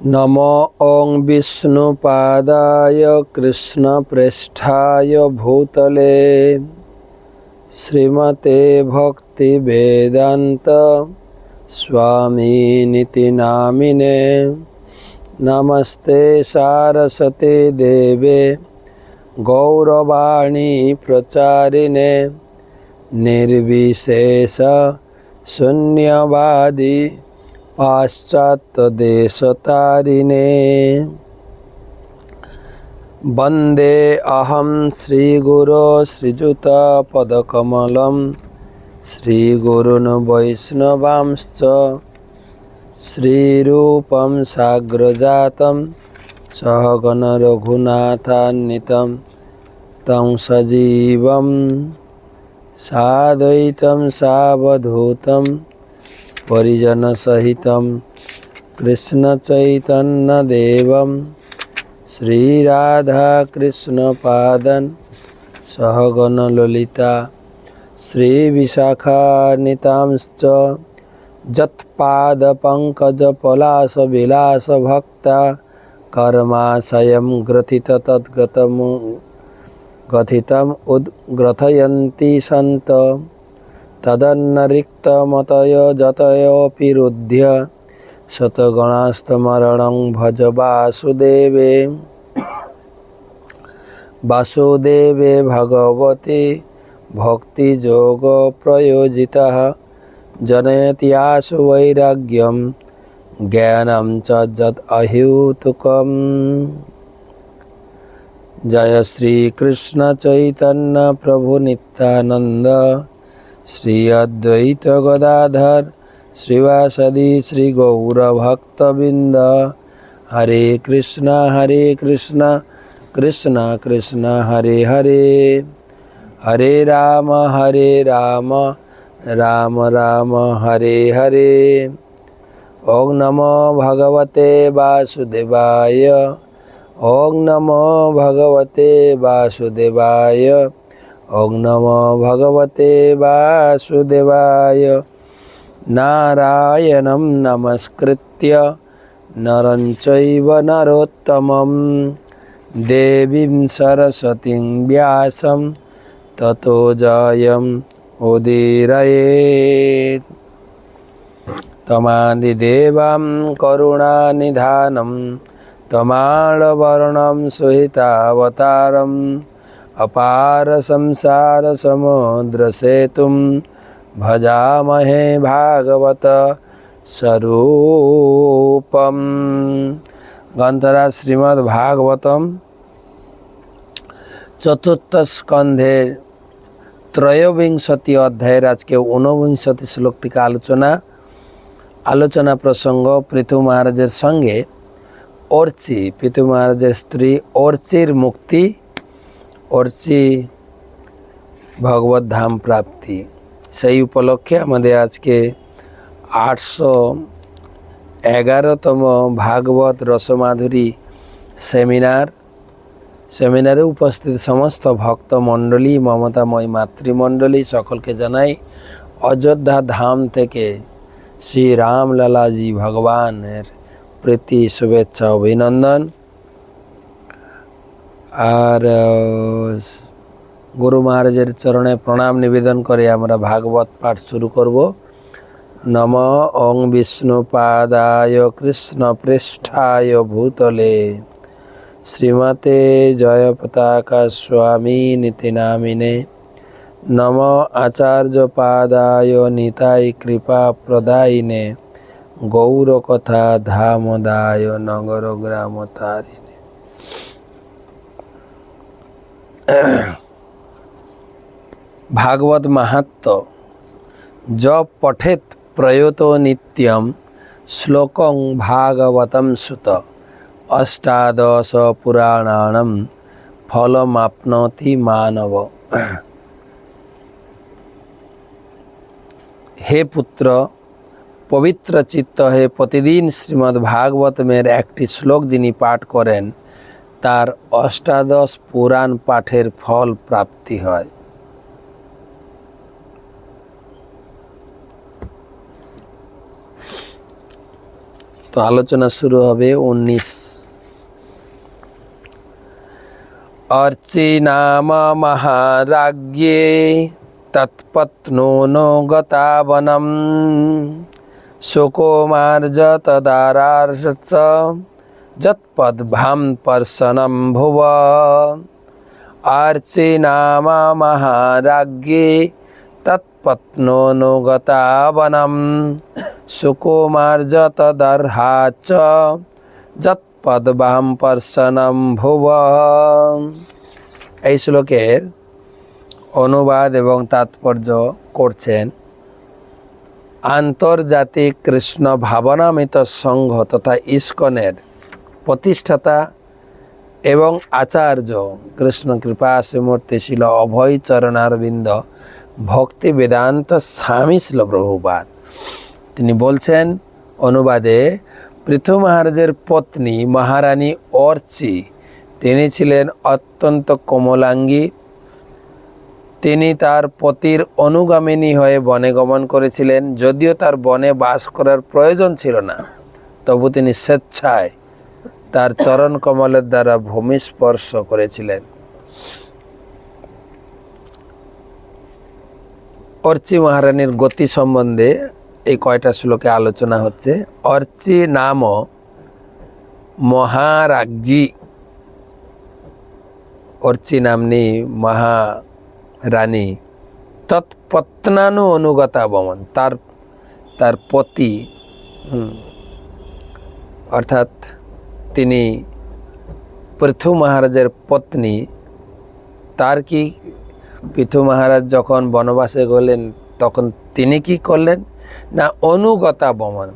नमो ॐ विष्णुपादाय कृष्णप्रेष्ठाय भूतले श्रीमते भक्तिवेदान्त स्वामिनिति नामिने। नमस्ते सारस्वते देवे गौरवाणी प्रचारिणे निर्विशेष शून्यवादी पाश्चात्यदेशतारिणे। वन्दे अहं श्रीगुरो श्रीयुतपदकमलं श्रीगुरून् वैष्णवांश्च श्रीरूपं साग्रजातं सहगण रघुनाथान्वितं तं सजीवं साद्वैतं सावधूतं परिजन सहितं कृष्ण चैतन्य देवं श्रीराधा कृष्ण पादन सहगण ललिता श्री विशाखान्वितांश्च जत्पाद पंकज पलाश विलास भक्ता कर्माशयं ग्रथित गथितम् उद्ग्रथयन्ति सन्त तदन्नरिक्तमतय जतयोऽपि रुध्य शतगणास्तमरणं भज वासुदेवे भगवते भक्तियोगप्रयोजितः जनयति आशु वैराग्यं ज्ञानं च यद् अहेतुकम्। जय श्री कृष्ण चैतन्य प्रभु नित्यानंद श्री अद्वैत गदाधर श्रीवासदि श्री गौर भक्तबिंद। हरे कृष्णा कृष्ण कृष्ण हरे हरे, हरे राम राम राम हरे हरे। ओम नमो भगवते वासुदेवाय, ओम नमो भगवते वासुदेवाय, ओम नमो भगवते वासुदेवाय। नारायणं नमस्कृत्य नरं चैव नरोत्तमं देवीं सरस्वतीं व्यासं ततो जयम् उदीरयेत्। तमादिदेवं करुणानिधानं तमालवर्णं सुहितावतारम् अपार संसार समुद्र सेतुं भजामहे भागवत स्वरूपम। ग्रंथराज श्रीमद् भागवतम चतुर्थ स्कंधेर त्रयोविंशति अध्याय आज के 49 श्लोक टीका आलोचना प्रसंग पृथु महाराजेर संगे अर्ची, पृथु महाराजेर स्त्री अर्चीर मुक्ति, अर्ची भगवत धाम प्राप्ति, সেই উপলক্ষে আমাদের আজকে 811তম ভাগবত রসমাধুরী সেমিনারে উপস্থিত সমস্ত ভক্তমণ্ডলী, মমতাময় মাতৃমণ্ডলী সকলকে জানাই অযোধ্যা ধাম থেকে শ্রী রামলালাজি ভগবানের প্রীতি শুভেচ্ছা অভিনন্দন। আর गुरु महाराजेर चरणे प्रणाम निवेदन करे आमरा भागवत पाठ शुरू करब। नमो ओं विष्णुपादाय कृष्णप्रेष्ठाय भूतले श्रीमते जयपताका स्वामिनिति नामिने। नमो आचार्यपादाय निताय कृपा प्रदायिने गौरकथा धामदाय नगर ग्राम तारिणे। भागवत महात्म जब पठेत प्रयोतो नित्यम श्लोकं भागवतम सुत अष्टादश पुराणानां फलमाप्नोति मानव। हे पुत्र, पवित्र चित्त हे प्रतिदिन श्रीमद् भागवत मेर एकटी श्लोक जिनी पाठ करें तार अष्टादश पुराण पाठेर फल प्राप्ति হয়। তো আলোচনা শুরু হবে 19। अर्चि नाम महाराज्ञे तत्पत्नो नो गता वनम सुकुमार्जतदारार्ष जत्पद्भां पर्शनं भुव। अर्चि नाम महाराज्ञे तत्पत्नो नो गता वनम सुकुमार्जतदार्हाच যৎপদ্ভাম পর্শনম ভুব। এই শ্লোকের অনুবাদ এবং তাৎপর্য করছেন আন্তর্জাতিক কৃষ্ণ ভাবনামিত সংঘ তথা ইস্কনের প্রতিষ্ঠাতা এবং আচার্য কৃষ্ণ কৃপা শ্রীমূর্তি শিল অভয় চরণারবিন্দ ভক্তি বেদান্ত স্বামী শিল প্রভুপাদ। তিনি বলছেন অনুবাদে, পৃথু মহারাজের পত্নী মহারানী অর্চি, তিনি ছিলেন অত্যন্ত কোমলাঙ্গী। তিনি তার পতির অনুগামিনী হয়ে বনে গমন করেছিলেন। যদিও তার বনে বাস করার প্রয়োজন ছিল না, তবু তিনি স্বেচ্ছায় তার চরণ কমলের দ্বারা ভূমি স্পর্শ করেছিলেন। অর্চি মহারানীর গতি সম্বন্ধে এই কয়টা শ্লোকে আলোচনা হচ্ছে। अर्चि नाम মহারাজ্ঞী, अर्चि नामनी महारानी तत्पत्नानु अनुगता বমন, তার পতি অর্থাৎ তিনি পৃথু মহারাজের পত্নী। তার কি পৃথু মহারাজ যখন বনবাসে গেলেন তখন তিনি কি করলেন না, অনুগতা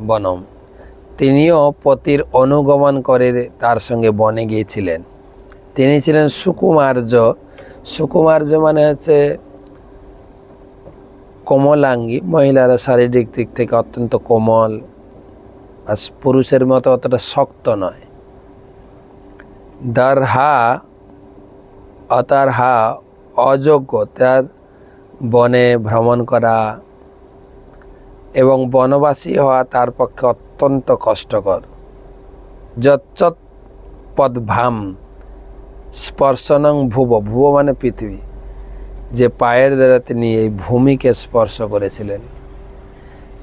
বনম, তিনিও পতির অনুগমন করে তার সঙ্গে বনে গিয়েছিলেন। তিনি ছিলেন সুকুমার্য। সুকুমার্য মানে হচ্ছে কোমলাঙ্গী, মহিলারা শারীরিক দিক থেকে অত্যন্ত কোমল, আর পুরুষের মতো অতটা শক্ত নয়। দারহা অতারহা অযোগ্য, তার বনে ভ্রমণ করা এবং বনবাসী হওয়া তার পক্ষে অত্যন্ত কষ্টকর। যচ্চৎ পদ্ভাম স্পর্শনং ভুব, ভুব মানে পৃথিবী, যে পায়ের দ্বারা তিনি এই ভূমিকে স্পর্শ করেছিলেন।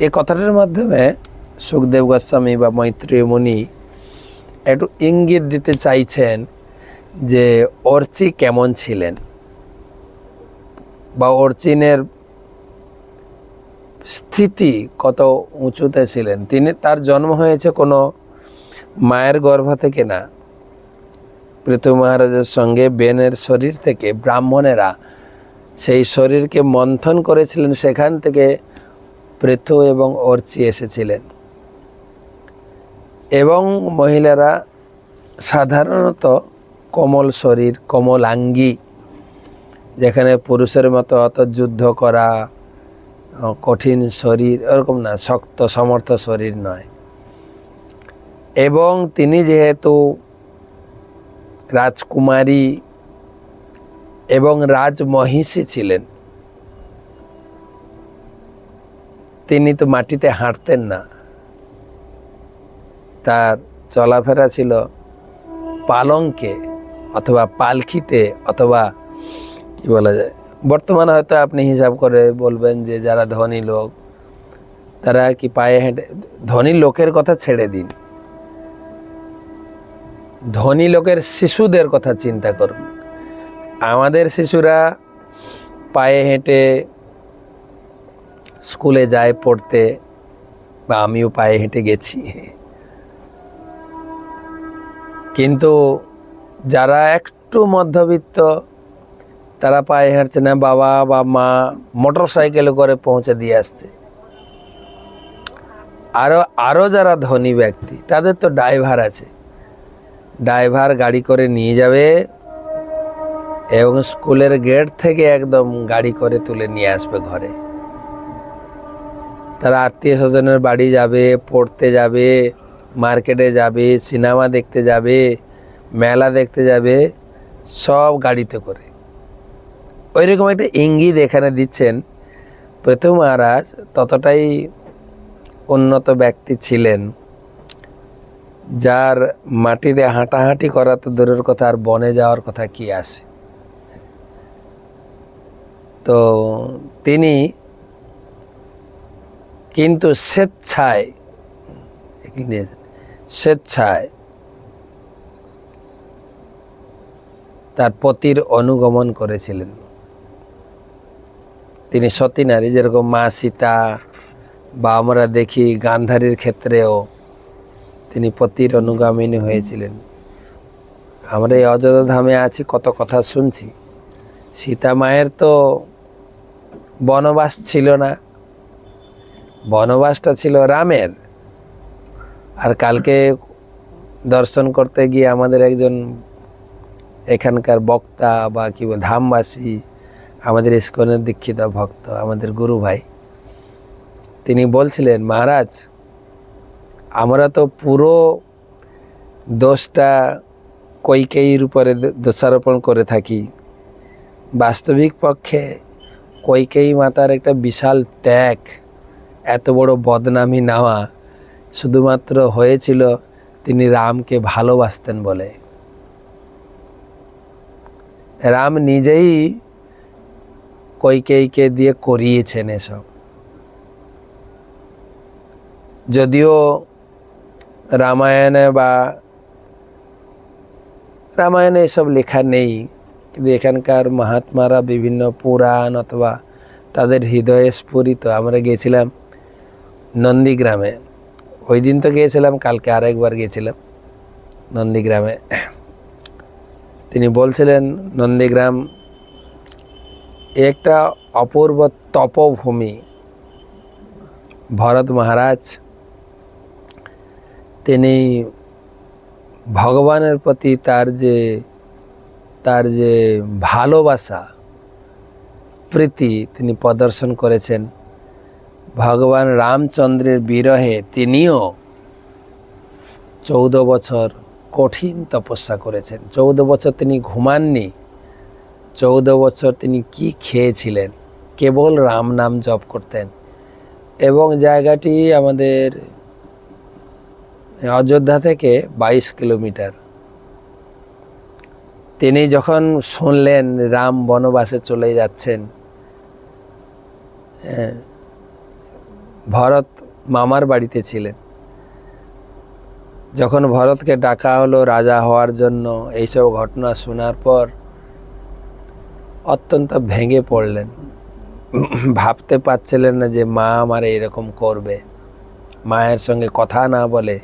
এই কথাটার মাধ্যমে সুখদেব গোস্বামী বা মৈত্রেয়ী মুনি একটু ইঙ্গিত দিতে চাইছেন যে অর্চি কেমন ছিলেন বা অর্চিনের স্থিতি কত উঁচুতে ছিলেন। তার জন্ম হয়েছে কোনো মায়ের গর্ভ থেকে না। পৃথু মহারাজের সঙ্গে বেনের শরীর থেকে ব্রাহ্মণেরা সেই শরীরকে মন্থন করেছিলেন, সেখান থেকে পৃথু এবং অর্চি এসেছিলেন। এবং মহিলারা সাধারণত কোমল শরীর, কোমলাঙ্গী, যেখানে পুরুষের মতো অত যুদ্ধ করা, কঠিন শরীর এরকম না, শক্ত সমর্থ শরীর নয়। এবং তিনি যেহেতু রাজকুমারী এবং রাজমহিষী ছিলেন, তিনি তো মাটিতে হাঁটতেন না, তার চলাফেরা ছিল পালঙ্কে অথবা পালকিতে, অথবা কি বলা যায়, বর্তমানে হয়তো আপনি হিসাব করে বলবেন যে যারা ধনী লোক তারা কি পায়ে হেঁটে। ধনী লোকের কথা ছেড়ে দিন, ধনী লোকের শিশুদের কথা চিন্তা করুন। আমাদের শিশুরা পায়ে হেঁটে স্কুলে যায় পড়তে, বা আমিও পায়ে হেঁটে গেছি। কিন্তু যারা একটু মধ্যবিত্ত তারা পায়ে হাঁটছে না, বাবা বা মা মোটর সাইকেলে করে পৌঁছে দিয়ে আসছে। আরও যারা ধনী ব্যক্তি তাদের তো ড্রাইভার আছে, ড্রাইভার গাড়ি করে নিয়ে যাবে এবং স্কুলের গেট থেকে একদম গাড়ি করে তুলে নিয়ে আসবে ঘরে। তারা আত্মীয় স্বজনের বাড়ি যাবে, পড়তে যাবে, মার্কেটে যাবে, সিনেমা দেখতে যাবে, মেলা দেখতে যাবে, সব গাড়িতে করে। ওইরকম একটা ইঙ্গিত এখানে দিচ্ছেন। পৃথু মহারাজ ততটাই উন্নত ব্যক্তি ছিলেন যার মাটিতে হাঁটাহাঁটি করা তো দূরের কথা, আর বনে যাওয়ার কথা কি আসে। তো তিনি কিন্তু স্বেচ্ছায় তার পতির অনুগমন করেছিলেন। তিনি সতী নারী, যেরকম মা সীতা বা আমরা দেখি গান্ধারীর ক্ষেত্রেও তিনি পতির অনুগামিনী হয়েছিলেন। আমরা এই অযোধ্যা ধামে আছি, কত কথা শুনছি। সীতা মায়ের তো বনবাস ছিল না, বনবাসটা ছিল রামের। আর কালকে দর্শন করতে গিয়ে আমাদের একজন এখানকার বক্তা বা কি ধামবাসী, আমাদের ইস্কনের দীক্ষিত ভক্ত, আমাদের গুরু ভাই, তিনি বলছিলেন, মহারাজ আমরা তো পুরো দোষটা কইকেয়ীর উপরে দোষারোপণ করে থাকি। বাস্তবিক পক্ষে কইকেয়ী মাতার একটা বিশাল ত্যাগ, এত বড় বদনামি নেওয়া শুধুমাত্র হয়েছিল তিনি রামকে ভালোবাসতেন বলে। রাম নিজেই কইকেয়ীকে দিয়ে করিয়েছেন এসব। যদিও রামায়ণে এসব লেখা নেই, কিন্তু এখানকার মহাত্মারা বিভিন্ন পুরাণ অথবা তাদের হৃদয়ে স্ফুরিত। আমরা গিয়েছিলাম নন্দীগ্রামে, ওই দিন তো গিয়েছিলাম, কালকে আরেকবার গিয়েছিলাম নন্দীগ্রামে। তিনি বলছিলেন নন্দীগ্রাম একটা অপূর্ব তপভূমি। ভরত মহারাজ তিনি ভগবানের প্রতি তার যে ভালোবাসা, প্রীতি তিনি প্রদর্শন করেছেন। ভগবান রামচন্দ্রের বিরহে তিনিও 14 বছর কঠিন তপস্যা করেছেন। 14 বছর তিনি ঘুমাননি। 14 বছর তিনি কি খেয়েছিলেন? কেবল রাম নাম জপ করতেন। এবং জায়গাটি আমাদের অযোধ্যা থেকে 22 কিলোমিটার। তিনি যখন শুনলেন রাম বনবাসে চলে যাচ্ছেন, ভরত মামার বাড়িতে ছিলেন। যখন ভরতকে ডাকা হলো রাজা হওয়ার জন্য, এইসব ঘটনা শোনার পর অত্যন্ত ভেঙে পড়লেন। ভাবতে পারছিলেন না যে মা আমার এরকম করবে। মায়ের সঙ্গে কথা না বলে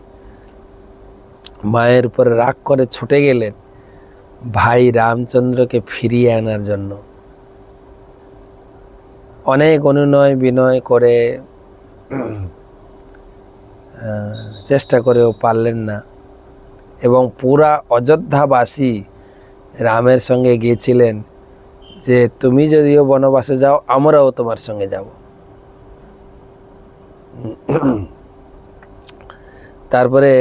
মায়ের উপরে রাগ করে ছুটে গেলেন ভাই রামচন্দ্রকে ফিরিয়ে আনার জন্য। অনেক অনুনয় বিনয় করে চেষ্টা করেও পারলেন না। এবং পুরা অযোধ্যাবাসী রামের সঙ্গে গিয়েছিলেন যে তুমি যদিও বনবাসে যাও, আমরাও তোমার সঙ্গে যাব। তারপরে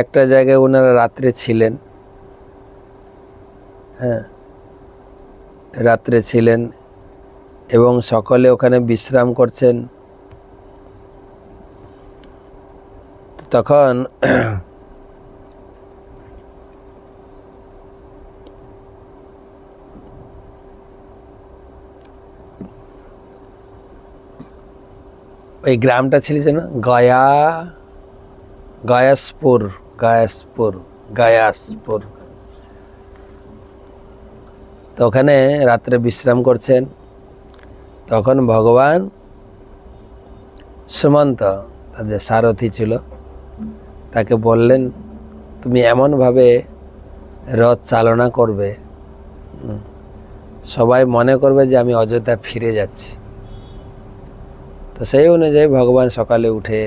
একটা জায়গায় ওনারা রাত্রে ছিলেন। রাত্রে ছিলেন এবং সকলে ওখানে বিশ্রাম করছেন। তখন ওই গ্রামটা ছিল যেন গায়াসপুর। তো ওখানে রাত্রে বিশ্রাম করছেন। তখন ভগবান সুমন্ত, তাদের সারথি ছিল, তাকে বললেন তুমি এমনভাবে রথ চালনা করবে সবাই মনে করবে যে আমি অযোধ্যা ফিরে যাচ্ছি। তো সেই অনুযায়ী ভগবান সকালে উঠে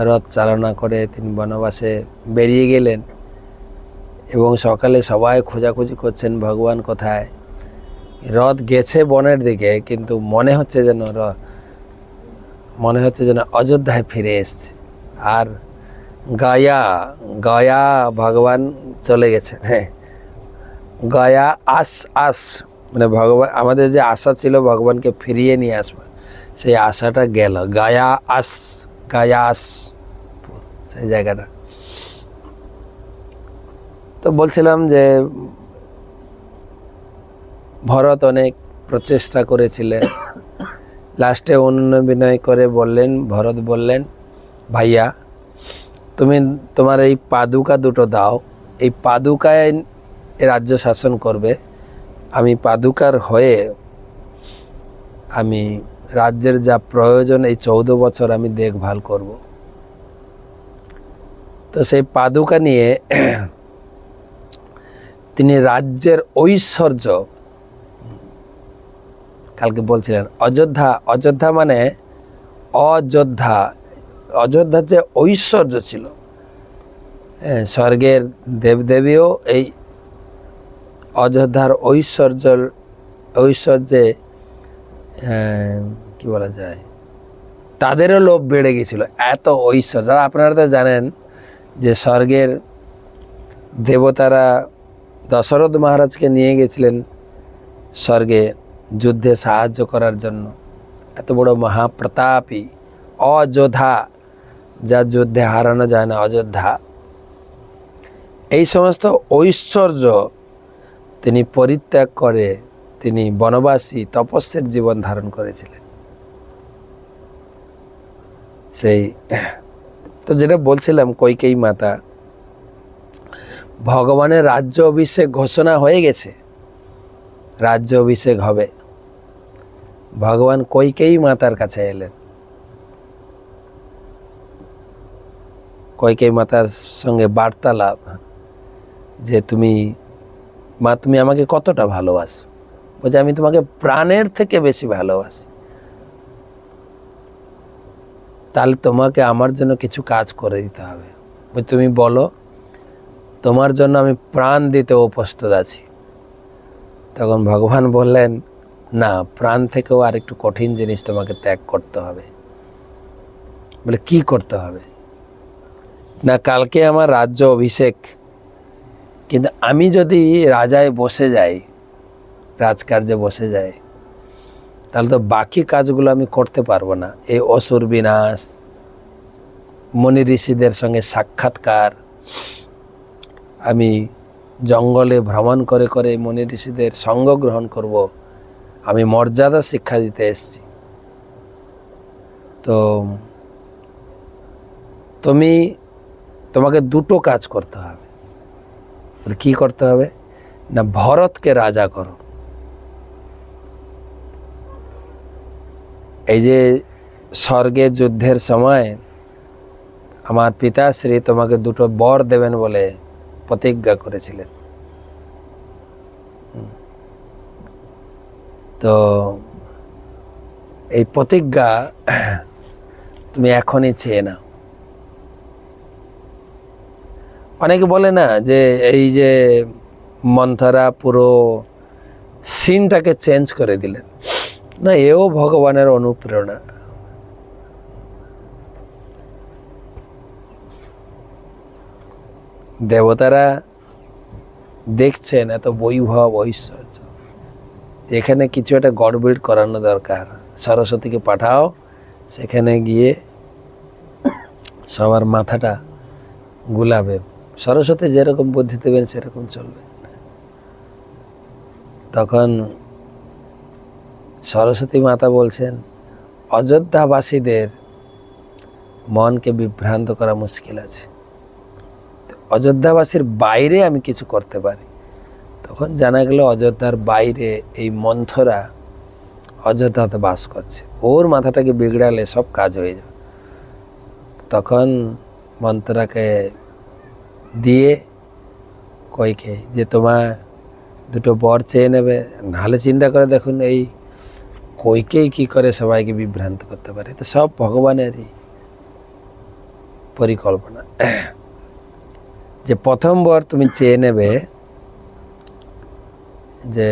রথ চালনা করে তিনি বনবাসে বেরিয়ে গেলেন। এবং সকালে সবাই খোঁজাখুঁজি করছেন ভগবান কোথায়। রথ গেছে বনের দিকে, কিন্তু মনে হচ্ছে যেন অযোধ্যায় ফিরে এসছে। আর গয়া ভগবান চলে গেছেন। গয়া মানে ভগবান, আমাদের যে আশা ছিল ভগবানকে ফিরিয়ে নিয়ে আসবে, সেই আশাটা গেল। গায়া সেই জায়গাটা। তো বলছিলাম যে ভরত অনেক প্রচেষ্টা করেছিলেন, লাস্টে অনুনয় করে বললেন, ভরত বললেন, ভাইয়া তুমি তোমার এই পাদুকা দুটো দাও, এই পাদুকায় রাজ্য শাসন করবে, আমি পাদুকার হয়ে আমি রাজ্যের যা প্রয়োজন এই 14 বছর আমি দেখভাল করব। তো সেই পাদুকা নিয়ে তিনি রাজ্যের ঐশ্বর্য, কালকে বলছিলেন অযোধ্যা, অযোধ্যা মানে অযোধ্যা, অযোধ্যার যে ঐশ্বর্য ছিল, স্বর্গের দেবদেবীও এই অযোধ্যার ঐশ্বর্যে কি বলা যায়, তাদেরও লোভ বেড়ে গেছিল, এত ঐশ্বর্য। আপনারা তো জানেন যে স্বর্গের দেবতারা দশরথ মহারাজকে নিয়ে গেছিলেন স্বর্গে যুদ্ধে সাহায্য করার জন্য। এত বড় মহাপ্রতাপী অযোধ্যা, যা যুদ্ধে হারানো যায় না, অযোধ্যা, এই সমস্ত ঐশ্বর্য তিনি পরিত্যাগ করে তিনি বনবাসী তপস্যার জীবন ধারণ করেছিলেন। সেই তো যেটা বলছিলাম, কইকেয়ী মাতা, ভগবানের রাজ্য অভিষেক ঘোষণা হয়ে গেছে, রাজ্য অভিষেক হবে, ভগবান কইকেয়ী মাতার কাছে এলেন, কইকেয়ী মাতার সঙ্গে বার্তালাপ, যে তুমি মা তুমি আমাকে কতটা ভালোবাসো, বলছে আমি তোমাকে প্রাণের থেকে বেশি ভালোবাসি, তাহলে তোমাকে আমার জন্য কিছু কাজ করে দিতে হবে, তুমি বলো, তোমার জন্য আমি প্রাণ দিতে প্রস্তুত আছি। তখন ভগবান বললেন, না, প্রাণ থেকেও আর একটু কঠিন জিনিস তোমাকে ত্যাগ করতে হবে। বলে কি করতে হবে? না, কালকে আমার রাজ্য অভিষেক, কিন্তু আমি যদি রাজায় বসে যাই, রাজকার্যে বসে যাই, তাহলে তো বাকি কাজগুলো আমি করতে পারবো না। এই অসুর বিনাশ, মুনি ঋষিদের সঙ্গে সাক্ষাৎকার, আমি জঙ্গলে ভ্রমণ করে করে মুনি ঋষিদের সঙ্গ গ্রহণ করব, আমি মর্যাদা শিক্ষা দিতে এসেছি। তো তোমাকে দুটো কাজ করতে হবে। কি করতে হবে? না, ভরতকে রাজা করো। এই যে স্বর্গের যুদ্ধের সময় আমার পিতাশ্রী তোমাকে দুটো বর দেবেন বলে প্রতিজ্ঞা করেছিলেন, তো এই প্রতিজ্ঞা তুমি এখনই চেয়ে নাও। অনেকে বলে না যে এই যে মন্থরা পুরো সিনটাকে চেঞ্জ করে দিলেন, না, এও ভগবানের অনুপ্রেরণা। দেবতারা দেখছেন এত বৈভব ঐশ্বর্য, এখানে কিছু একটা গড়বিড় করানো দরকার, সরস্বতীকে পাঠাও, সেখানে গিয়ে সবার মাথাটা গুলাবে, সরস্বতী যেরকম বুদ্ধি দেবেন সেরকম চলবে। তখন সরস্বতী মাতা বলছেন, অযোধ্যাবাসীদের মনকে বিভ্রান্ত করা মুশকিল আছে, অযোধ্যাবাসীর বাইরে আমি কিছু করতে পারি। তখন জানা গেল অযোধ্যার বাইরে এই মন্থরা অযোধ্যাতে বাস করছে, ওর মাথাটাকে বিগড়ালে সব কাজ হয়ে যাবে। তখন মন্থরাকে দিয়ে কইকে যে তোমার দুটো বর চেয়ে নেবে, নাহলে চিন্তা করে দেখুন এই কইকেই কি করে সবাইকে বিভ্রান্ত করতে পারে। তো সব ভগবানেরই পরিকল্পনা। যে প্রথম বর তুমি চেয়ে নেবে যে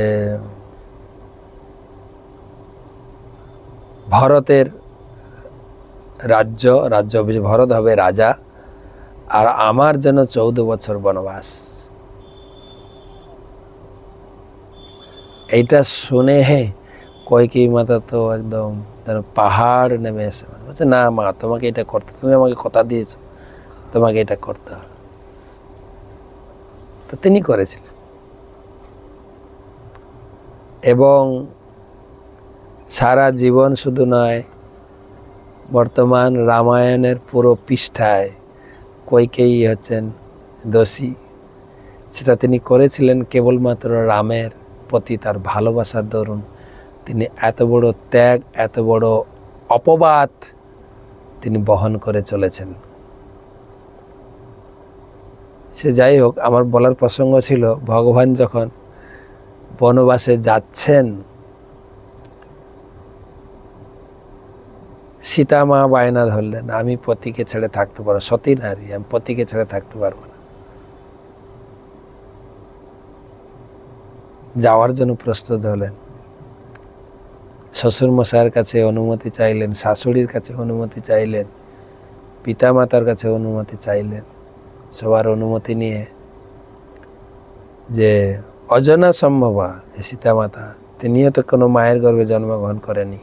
ভরতের রাজ্য অভিষেক, ভরত হবে রাজা, আর আমার জন্য 14 বছর বনবাস। এইটা শুনে কইকেয়ী মাতা তো একদম পাহাড় নেমে এসে বলছে, না মা, তোমাকে এটা করতে, তুমি আমাকে কথা দিয়েছো, তোমাকে এটা করতে হবে। তো তিনি করেছিলেন, এবং সারা জীবন শুধু নয়, বর্তমান রামায়ণের পুরো পৃষ্ঠায় কইকেয়ী হচ্ছেন দোষী। সেটা তিনি করেছিলেন কেবলমাত্র রামের প্রতি তার ভালোবাসার দরুন। তিনি এত বড় ত্যাগ, এত বড় অপবাদ তিনি বহন করে চলেছেন। সে যাই হোক, আমার বলার প্রসঙ্গ ছিল, ভগবান যখন বনবাসে যাচ্ছেন, সীতা মা বায়না ধরলেন, আমি পতিকে ছেড়ে থাকতে পারবো, সতী নারী, আমি পতিকে ছেড়ে থাকতে পারবো না। যাওয়ার জন্য প্রস্তুত হলেন। শ্বশুর মশাইয়ের কাছে অনুমতি চাইলেন, শাশুড়ির কাছে অনুমতি চাইলেন, পিতামাতার কাছে অনুমতি চাইলেন। সবার অনুমতি নিয়ে, যে অজনা সম্ভবা সীতামাতা, তিনিও তো কোনো মায়ের গর্ভে জন্মগ্রহণ করেনি,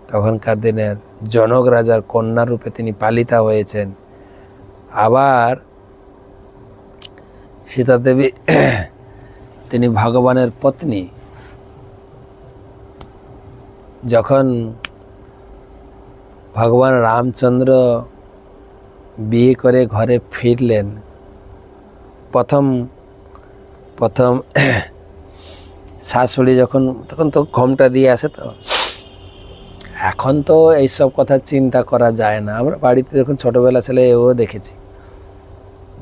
তখনকার দিনের জনক রাজার কন্যা রূপে তিনি পালিতা হয়েছেন। আবার সীতা দেবী তিনি ভগবানের পত্নী। যখন ভগবান রামচন্দ্র বিয়ে করে ঘরে ফিরলেন, প্রথম শাশুড়ি তখন তো ঘোমটা দিয়ে আসে, তো এখন তো এইসব কথা চিন্তা করা যায় না। আমরা বাড়িতে যখন ছোটবেলা ছেলে এও দেখেছি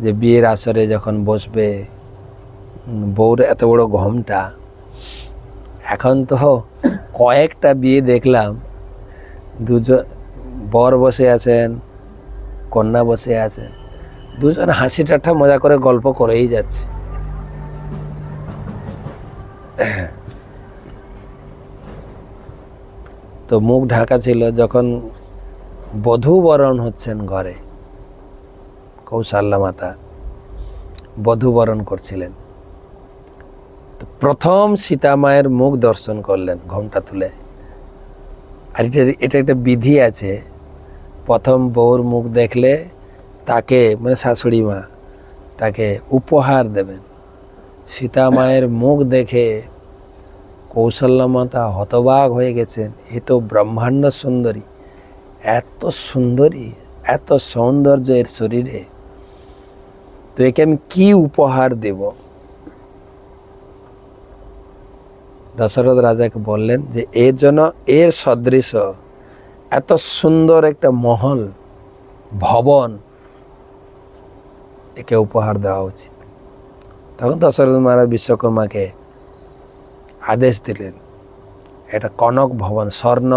যে বিয়ের আসরে যখন বসবে, বউর এত বড় ঘোমটা। এখন তো কয়েকটা বিয়ে দেখলাম, দুজন বর বসে আছেন, কন্যা বসে আছেন, দুজন হাসি ঠাট্টা মজা করে গল্প করেই যাচ্ছে। তো মুখ ঢাকা ছিল। যখন বধূ বরণ হচ্ছেন ঘরে, কৌশল্যা মাতা বধূ বরণ করছিলেন, তো প্রথম সীতা মায়ের মুখ দর্শন করলেন ঘোমটা তুলে। আর এটা একটা বিধি আছে, প্রথম বউর মুখ দেখলে তাকে, মানে শাশুড়ি মা, তাকে উপহার দেবেন। সীতা মায়ের মুখ দেখে কৌশল্যা মাতা হতবাক হয়ে গেছেন। এ তো ব্রহ্মাণ্ড সুন্দরী, এত সুন্দরী, এত সৌন্দর্য এর শরীরে, তো একে আমি কি উপহার দেব? দশরথ রাজাকে বললেন যে এর জন্য এর সদৃশ এত সুন্দর একটা মহল, ভবন, একে উপহার দেওয়া উচিত। তখন দশরথ মহারাজ বিশ্বকর্মাকে আদেশ দিলেন, এটা কনক ভবন, স্বর্ণ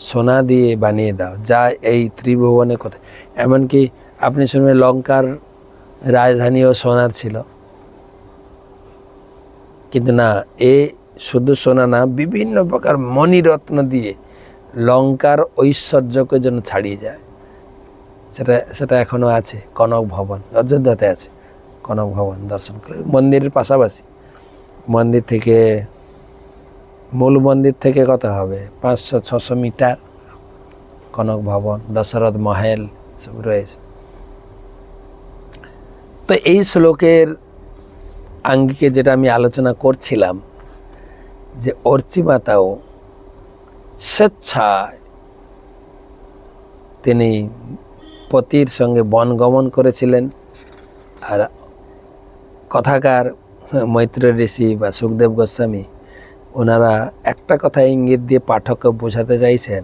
সোনা দিয়ে বানিয়ে দাও, যা এই ত্রিভুবনে কোথায়। এমনকি আপনি শুনবেন লঙ্কার রাজধানীও সোনার ছিল, কিন্তু না, এ শুধু সোনা না, বিভিন্ন প্রকার মণিরত্ন দিয়ে লঙ্কার ঐশ্বর্যকে যেন ছাড়িয়ে যায়। সেটা এখনো আছে, কনক ভবন, অযোধ্যাতে আছে কনক ভবন। দর্শন করে মন্দিরের পাশাপাশি, মন্দির থেকে, মূল মন্দির থেকে কত হবে, 500-600 মিটার কনক ভবন, দশরথ মহল সব রয়েছে। তো এই শ্লোকের আঙ্গিকে যেটা আমি আলোচনা করছিলাম, যে অর্চি মাতাও স্বেচ্ছায় তিনি পতির সঙ্গে বনগমন করেছিলেন। আর কথাকার মৈত্রেয় ঋষি বা সুখদেব গোস্বামী, ওনারা একটা কথা ইঙ্গিত দিয়ে পাঠককে বোঝাতে চাইছেন,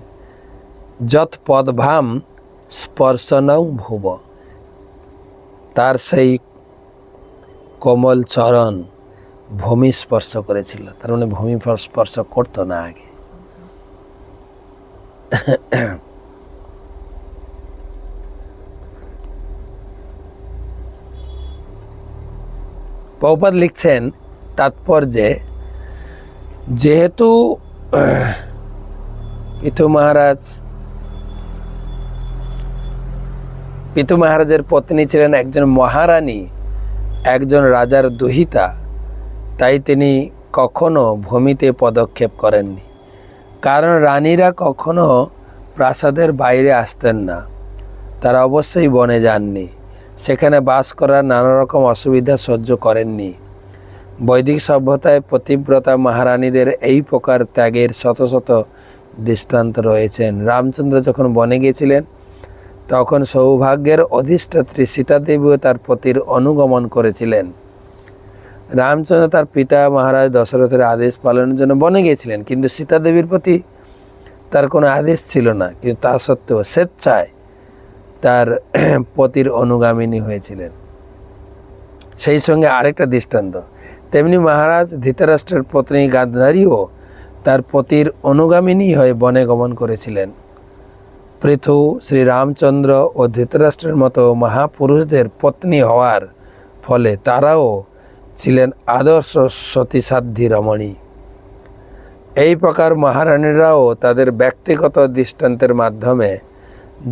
যৎ পদভাম স্পর্শনং ভুব, তার সেই কোমল চরণ ভূমি স্পর্শ করেছিল। তার মানে ভূমি স্পর্শ করতো না আগে। প্রভুপাদ লিখছেন তাৎপর্যে, যেহেতু পিতু মহারাজের পত্নী ছিলেন একজন মহারানী, একজন রাজার দুহিতা, তাই তিনি কখনো ভূমিতে পদক্ষেপ করেননি। কারণ রানীরা কখনো প্রাসাদের বাইরে আসতেন না, তারা অবশ্যই বনে যাননি, সেখানে বাস করার নানা রকম অসুবিধা সহ্য করেননি। বৈদিক সভ্যতায় পতিব্রতা মহারানীদের এই প্রকার ত্যাগের শত শত দৃষ্টান্ত রয়েছেন। রামচন্দ্র যখন বনে গিয়েছিলেন তখন সৌভাগ্যের অধিষ্ঠাত্রী সীতাদেবীও তার পতির অনুগমন করেছিলেন। রামচন্দ্র তার পিতা মহারাজ দশরথের আদেশ পালনের জন্য বনে গিয়েছিলেন, কিন্তু সীতাদেবীর প্রতি তার কোনো আদেশ ছিল না, কিন্তু তা সত্ত্বেও স্বেচ্ছায় তার পতির অনুগামিনী হয়েছিলেন। সেই সঙ্গে আরেকটা দৃষ্টান্ত, তেমনি মহারাজ ধৃতরাষ্ট্রের পত্নী গান্ধারীও তার পতির অনুগামিনী হয়ে বনে গমন করেছিলেন। পৃথু শ্রীরামচন্দ্র ও ধৃতরাষ্ট্রের মতো মহাপুরুষদের পত্নী হওয়ার ফলে তারাও ছিলেন আদর্শ সতীসাধ্যী রমণী। এই প্রকার মহারানীরাও তাদের ব্যক্তিগত দৃষ্টান্তের মাধ্যমে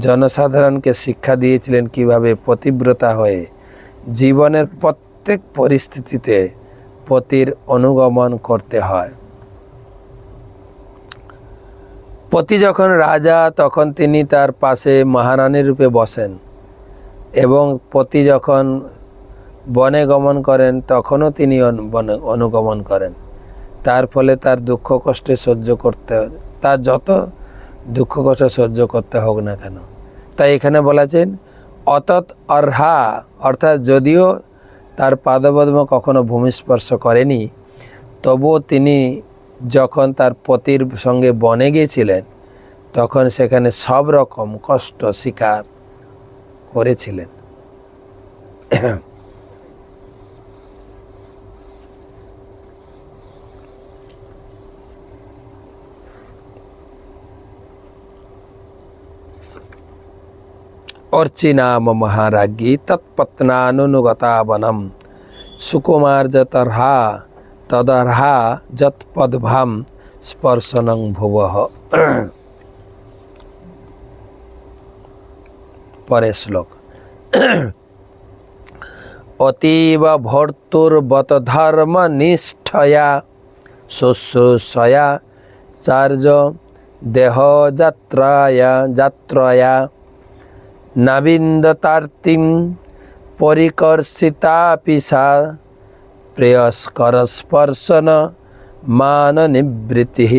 জনসাধারণকে শিক্ষা দিয়েছিলেন কিভাবে পতিব্রতা হয়ে জীবনের প্রত্যেক পরিস্থিতিতে পতির অনুগমন করতে হয়। পতি যখন রাজা তখন তিনি তার পাশে মহারানী রূপে বসেন, এবং পতি যখন বনে গমন করেন তখনও তিনি অনুগমন করেন। তার ফলে তার দুঃখ কষ্ট সহ্য করতে, তার যত দুঃখ কষ্ট সহ্য করতে হোক না কেন। তাই এখানে বলেছেন অতৎ অর্হা, অর্থাৎ যদিও তার পাদপদ্ম কখনো ভূমিস্পর্শ করেনি, তবুও তিনি যখন তার পতির সঙ্গে বনে গিয়েছিলেন তখন সেখানে সব রকম কষ্ট স্বীকার করেছিলেন। अर्चिनाम महाराज्ञी तत्पत्नानुगता वनम सुकुमार्जतर्हा तदर्हा जत्पद्भाम स्पर्शनं भुवः। परे श्लोक अतीव भर्तुर्वत धर्म निष्ठया शुश्रूषया चार्ज देह जात्रया नाविन्दतार्तिं परिकर्षितापि सा प्रेयस्करस्पर्शन माननिवृत्तिः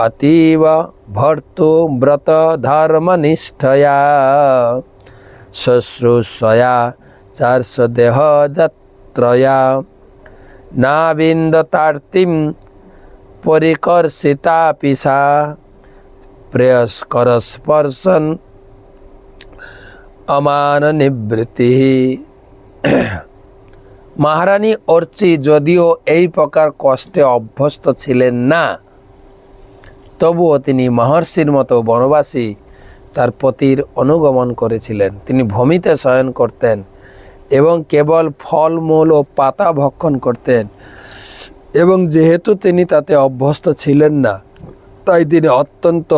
अतीव भर्तुव्रत धर्मनिष्ठया शुश्रूषया चार्षदेह जात्रया नाविन्दतार्तिं परिकर्षितापि सा प्रेयस्करस्पर्शन अमान निवृत्ति। महारानी अर्ची যদিও এই প্রকার কষ্টে অভ্যস্ত ছিলেন না, তবুও তিনি মহর্ষির মতো বনবাসী তার পতির অনুগমন করেছিলেন। তিনি ভূমিতে শয়ন করতেন এবং কেবল ফলমূল ও পাতা ভক্ষণ করতেন, এবং যেহেতু তিনি তাতে অভ্যস্ত ছিলেন না তাই তিনি অত্যন্ত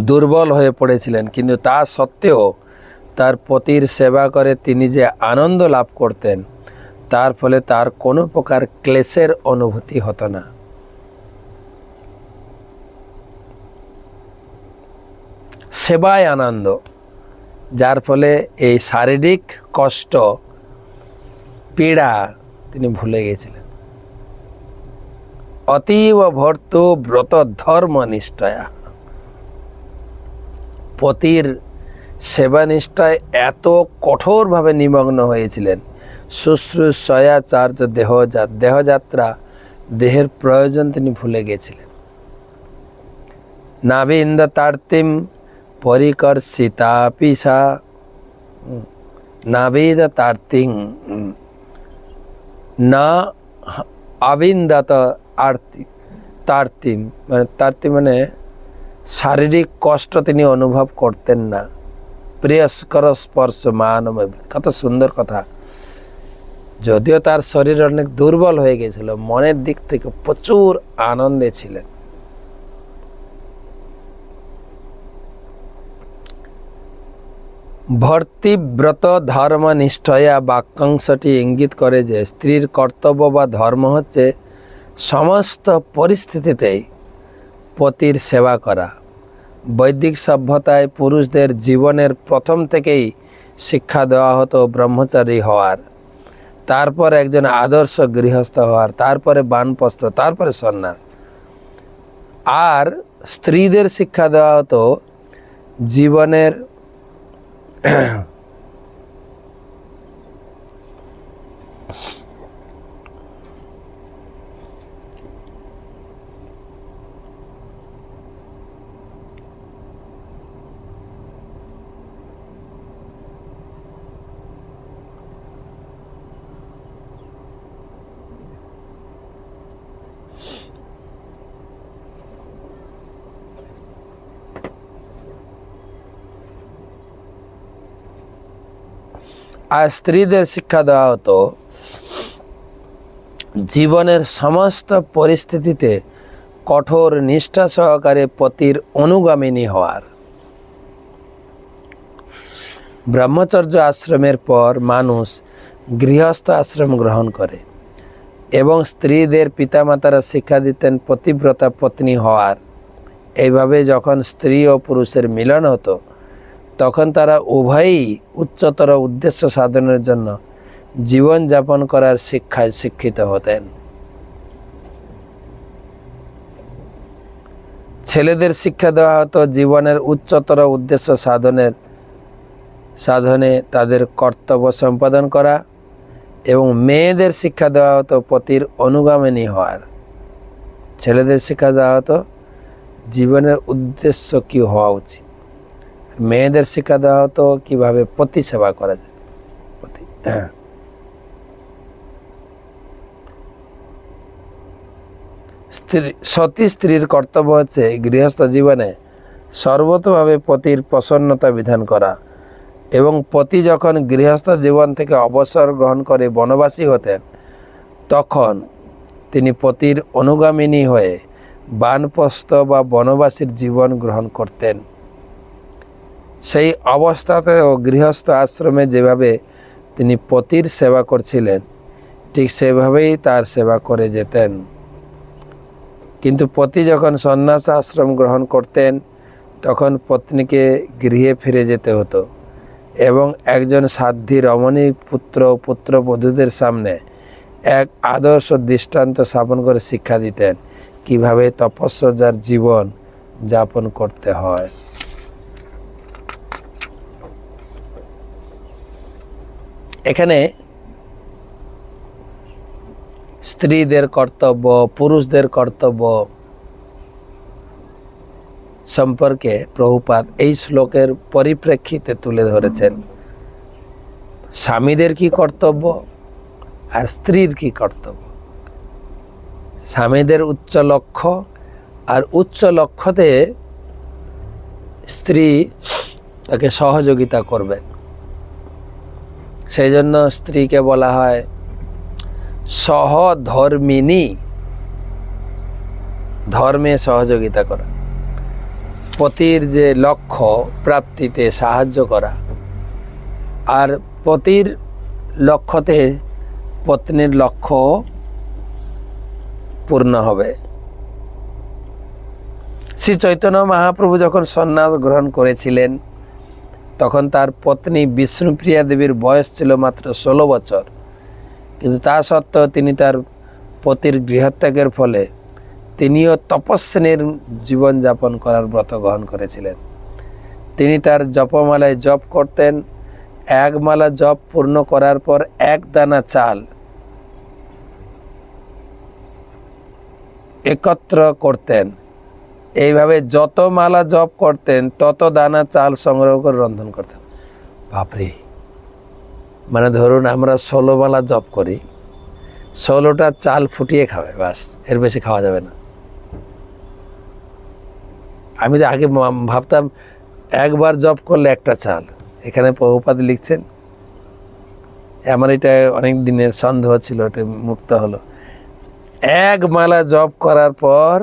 দুর্বল হয়ে পড়েছিলেন। কিন্তু তা সত্ত্বেও তার পতির সেবা করে তিনি যে আনন্দ লাভ করতেন তার ফলে তার কোনো প্রকার ক্লেশের অনুভূতি হতো না। সেবায় আনন্দ, যার ফলে এই শারীরিক কষ্ট পীড়া তিনি ভুলে গেছিলেন। অতীব ভর্ত ব্রত ধর্ম নিষ্ঠায়া, পতির সেবানিষ্ঠায় এত কঠোরভাবে নিমগ্ন হয়েছিলেন। শুশ্রূষয়া চার্য দেহযাত্রা, দেহের প্রয়োজন তিনি ভুলে গেছিলেন। নাভিন্দ তার্তিম পরিকর্ষিতাপি সা, নাভিদ তার্তিং না আবিন্দাত আর্তি, তার্তিম মানে তার্তিম মানে শারীরিক কষ্ট তিনি অনুভব করতেন না। প্রিয়স্কর স্পর্শ মানব, কত সুন্দর কথা। যদিও তার শরীর অনেক দুর্বল হয়ে গেছিল, মনের দিক থেকে প্রচুর আনন্দে ছিলেন। ভর্তিব্রত ধর্মনিষ্ঠয়া বাক্যাংশটি ইঙ্গিত করে যে স্ত্রীর কর্তব্য বা ধর্ম হচ্ছে সমস্ত পরিস্থিতিতেই পতির সেবা করা। বৈদিক সভ্যতায় পুরুষদের জীবনের প্রথম থেকেই শিক্ষা দেওয়া হতো ব্রহ্মচারী হওয়ার, তারপর একজন আদর্শ গৃহস্থ হওয়ার, তারপরে বানপ্রস্থ, তারপরে সন্ন্যাস। আর স্ত্রীদের শিক্ষা দেওয়া হতো জীবনের আর স্ত্রীদের শিক্ষা দেওয়া হতো জীবনের সমস্ত পরিস্থিতিতে কঠোর নিষ্ঠা সহকারে পতির অনুগামিনী হওয়ার। ব্রহ্মচর্য আশ্রমের পর মানুষ গৃহস্থ আশ্রম গ্রহণ করে এবং স্ত্রীদের পিতামাতারা শিক্ষা দিতেন পতিব্রতা পত্নী হওয়ার। এইভাবে যখন স্ত্রী ও পুরুষের মিলন হতো তখন তারা উভয়ই উচ্চতর উদ্দেশ্য সাধনের জন্য জীবনযাপন করার শিক্ষায় শিক্ষিত হতেন। ছেলেদের শিক্ষা দেওয়া হতো জীবনের উচ্চতর উদ্দেশ্য সাধনে তাদের কর্তব্য সম্পাদন করা, এবং মেয়েদের শিক্ষা দেওয়া হতো পতির অনুগামিনী হওয়ার। ছেলেদের শিক্ষা দেওয়া হতো জীবনের উদ্দেশ্য কী হওয়া উচিত, মেয়েদের শিক্ষা দেওয়া হতো কীভাবে পতি সেবা করা যায়। সতী স্ত্রীর কর্তব্য হচ্ছে গৃহস্থ জীবনে সর্বতোভাবে পতির প্রসন্নতা বিধান করা, এবং পতি যখন গৃহস্থ জীবন থেকে অবসর গ্রহণ করে বনবাসী হতেন তখন তিনি পতির অনুগামিনী হয়ে বানপ্রস্থ বা বনবাসীর জীবন গ্রহণ করতেন। সেই অবস্থাতেও গৃহস্থ আশ্রমে যেভাবে তিনি পতির সেবা করছিলেন ঠিক সেভাবেই তার সেবা করে যেতেন। কিন্তু পতি যখন সন্ন্যাস আশ্রম গ্রহণ করতেন তখন পত্নীকে গৃহে ফিরে যেতে হতো এবং একজন সাধ্বী রমণী পুত্র পুত্রবধূদের সামনে এক আদর্শ দৃষ্টান্ত স্থাপন করে শিক্ষা দিতেন কিভাবে তপস্যার জীবন যাপন করতে হয়। এখানে স্ত্রীদের কর্তব্য, পুরুষদের কর্তব্য সম্পর্কে প্রভুপাদ এই শ্লোকের পরিপ্রেক্ষিতে তুলে ধরেছেন। স্বামীদের কি কর্তব্য আর স্ত্রীর কি কর্তব্য। স্বামীদের উচ্চ লক্ষ্য, আর উচ্চ লক্ষ্যতে স্ত্রী তাকে সহযোগিতা করবেন। সেই জন্য স্ত্রীকে বলা হয় সহধর্মিনী, ধর্মে সহযোগিতা করা, পতির যে লক্ষ্য প্রাপ্তিতে সাহায্য করা, আর পতির লক্ষ্যতে পত্নীর লক্ষ্য পূর্ণ হবে। শ্রী চৈতন্য মহাপ্রভু যখন সন্ন্যাস গ্রহণ করেছিলেন তখন তার পত্নী বিষ্ণুপ্রিয়া দেবীর বয়স ছিল মাত্র 16 বছর, কিন্তু তা সত্ত্বেও তিনি তার পতির গৃহত্যাগের ফলে তিনিও তপস্বিনীর জীবনযাপন করার ব্রত গ্রহণ করেছিলেন। তিনি তার জপমালায় জপ করতেন, এক মালা জপ পূর্ণ করার পর এক দানা চাল একত্র করতেন। এইভাবে যত মালা জপ করতেন তত দানা চাল সংগ্রহ করে রন্ধন করতেন। বাপরে, মানে ধরুন আমরা 16 মালা জপ করি, 16টা চাল ফুটিয়ে খাবে, বাস, এর বেশি খাওয়া যাবে না। আমি তো আগে ভাবতাম একবার জপ করলে একটা চাল, এখানে প্রভুপাদ লিখছেন, আমার এটা অনেক দিনের সন্দেহ ছিল, এটা মুক্ত হলো। এক মালা জপ করার পর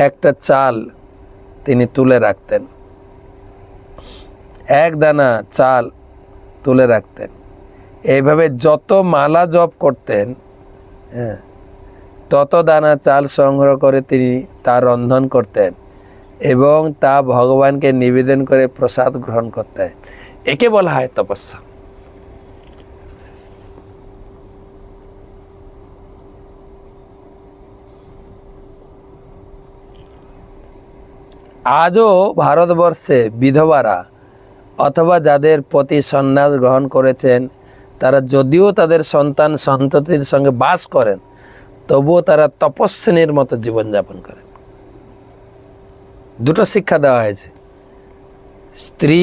একটা চাল তিনি তুলে রাখতেন, এক দানা চাল তুলে রাখতেন। এইভাবে যত মালা জপ করতেন, তত দানা চাল সংগ্রহ করে তিনি তা রন্ধন করতেন এবং তা ভগবানকে নিবেদন করে প্রসাদ গ্রহণ করতেন। একে বলা হয় তপস্যা। আজও ভারতবর্ষে বিধবারা অথবা যাদের পতি সন্ন্যাস গ্রহণ করেছেন, তারা যদিও তাদের সন্তান সন্ততির সঙ্গে বাস করেন, তবুও তারা তপস্বিনীর মতো জীবনযাপন করেন। দুটো শিক্ষা দেওয়া হয়েছে। স্ত্রী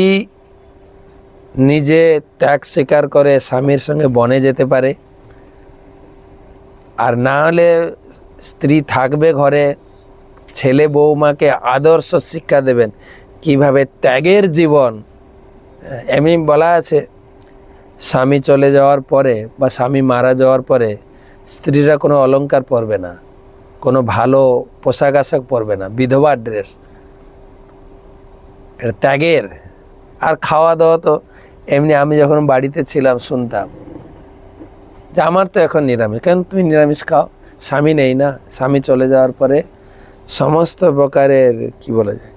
নিজে ত্যাগ স্বীকার করে স্বামীর সঙ্গে বনে যেতে পারে, আর না হলে স্ত্রী থাকবে ঘরে, ছেলে বৌমাকে আদর্শ শিক্ষা দেবেন কিভাবে ত্যাগের জীবন। এমনি বলা আছে, স্বামী চলে যাওয়ার পরে বা স্বামী মারা যাওয়ার পরে স্ত্রীরা কোনো অলংকার পরবে না, কোনো ভালো পোশাক আশাক পরবে না, বিধবা ড্রেস। এটা ত্যাগের। আর খাওয়া দাওয়া তো এমনি, আমি যখন বাড়িতে ছিলাম শুনতাম যে আমার তো এখন নিরামিষ, কেন তুমি নিরামিষ খাও? স্বামী নেই না, স্বামী চলে যাওয়ার পরে সমস্ত প্রকারের কি বলা যায়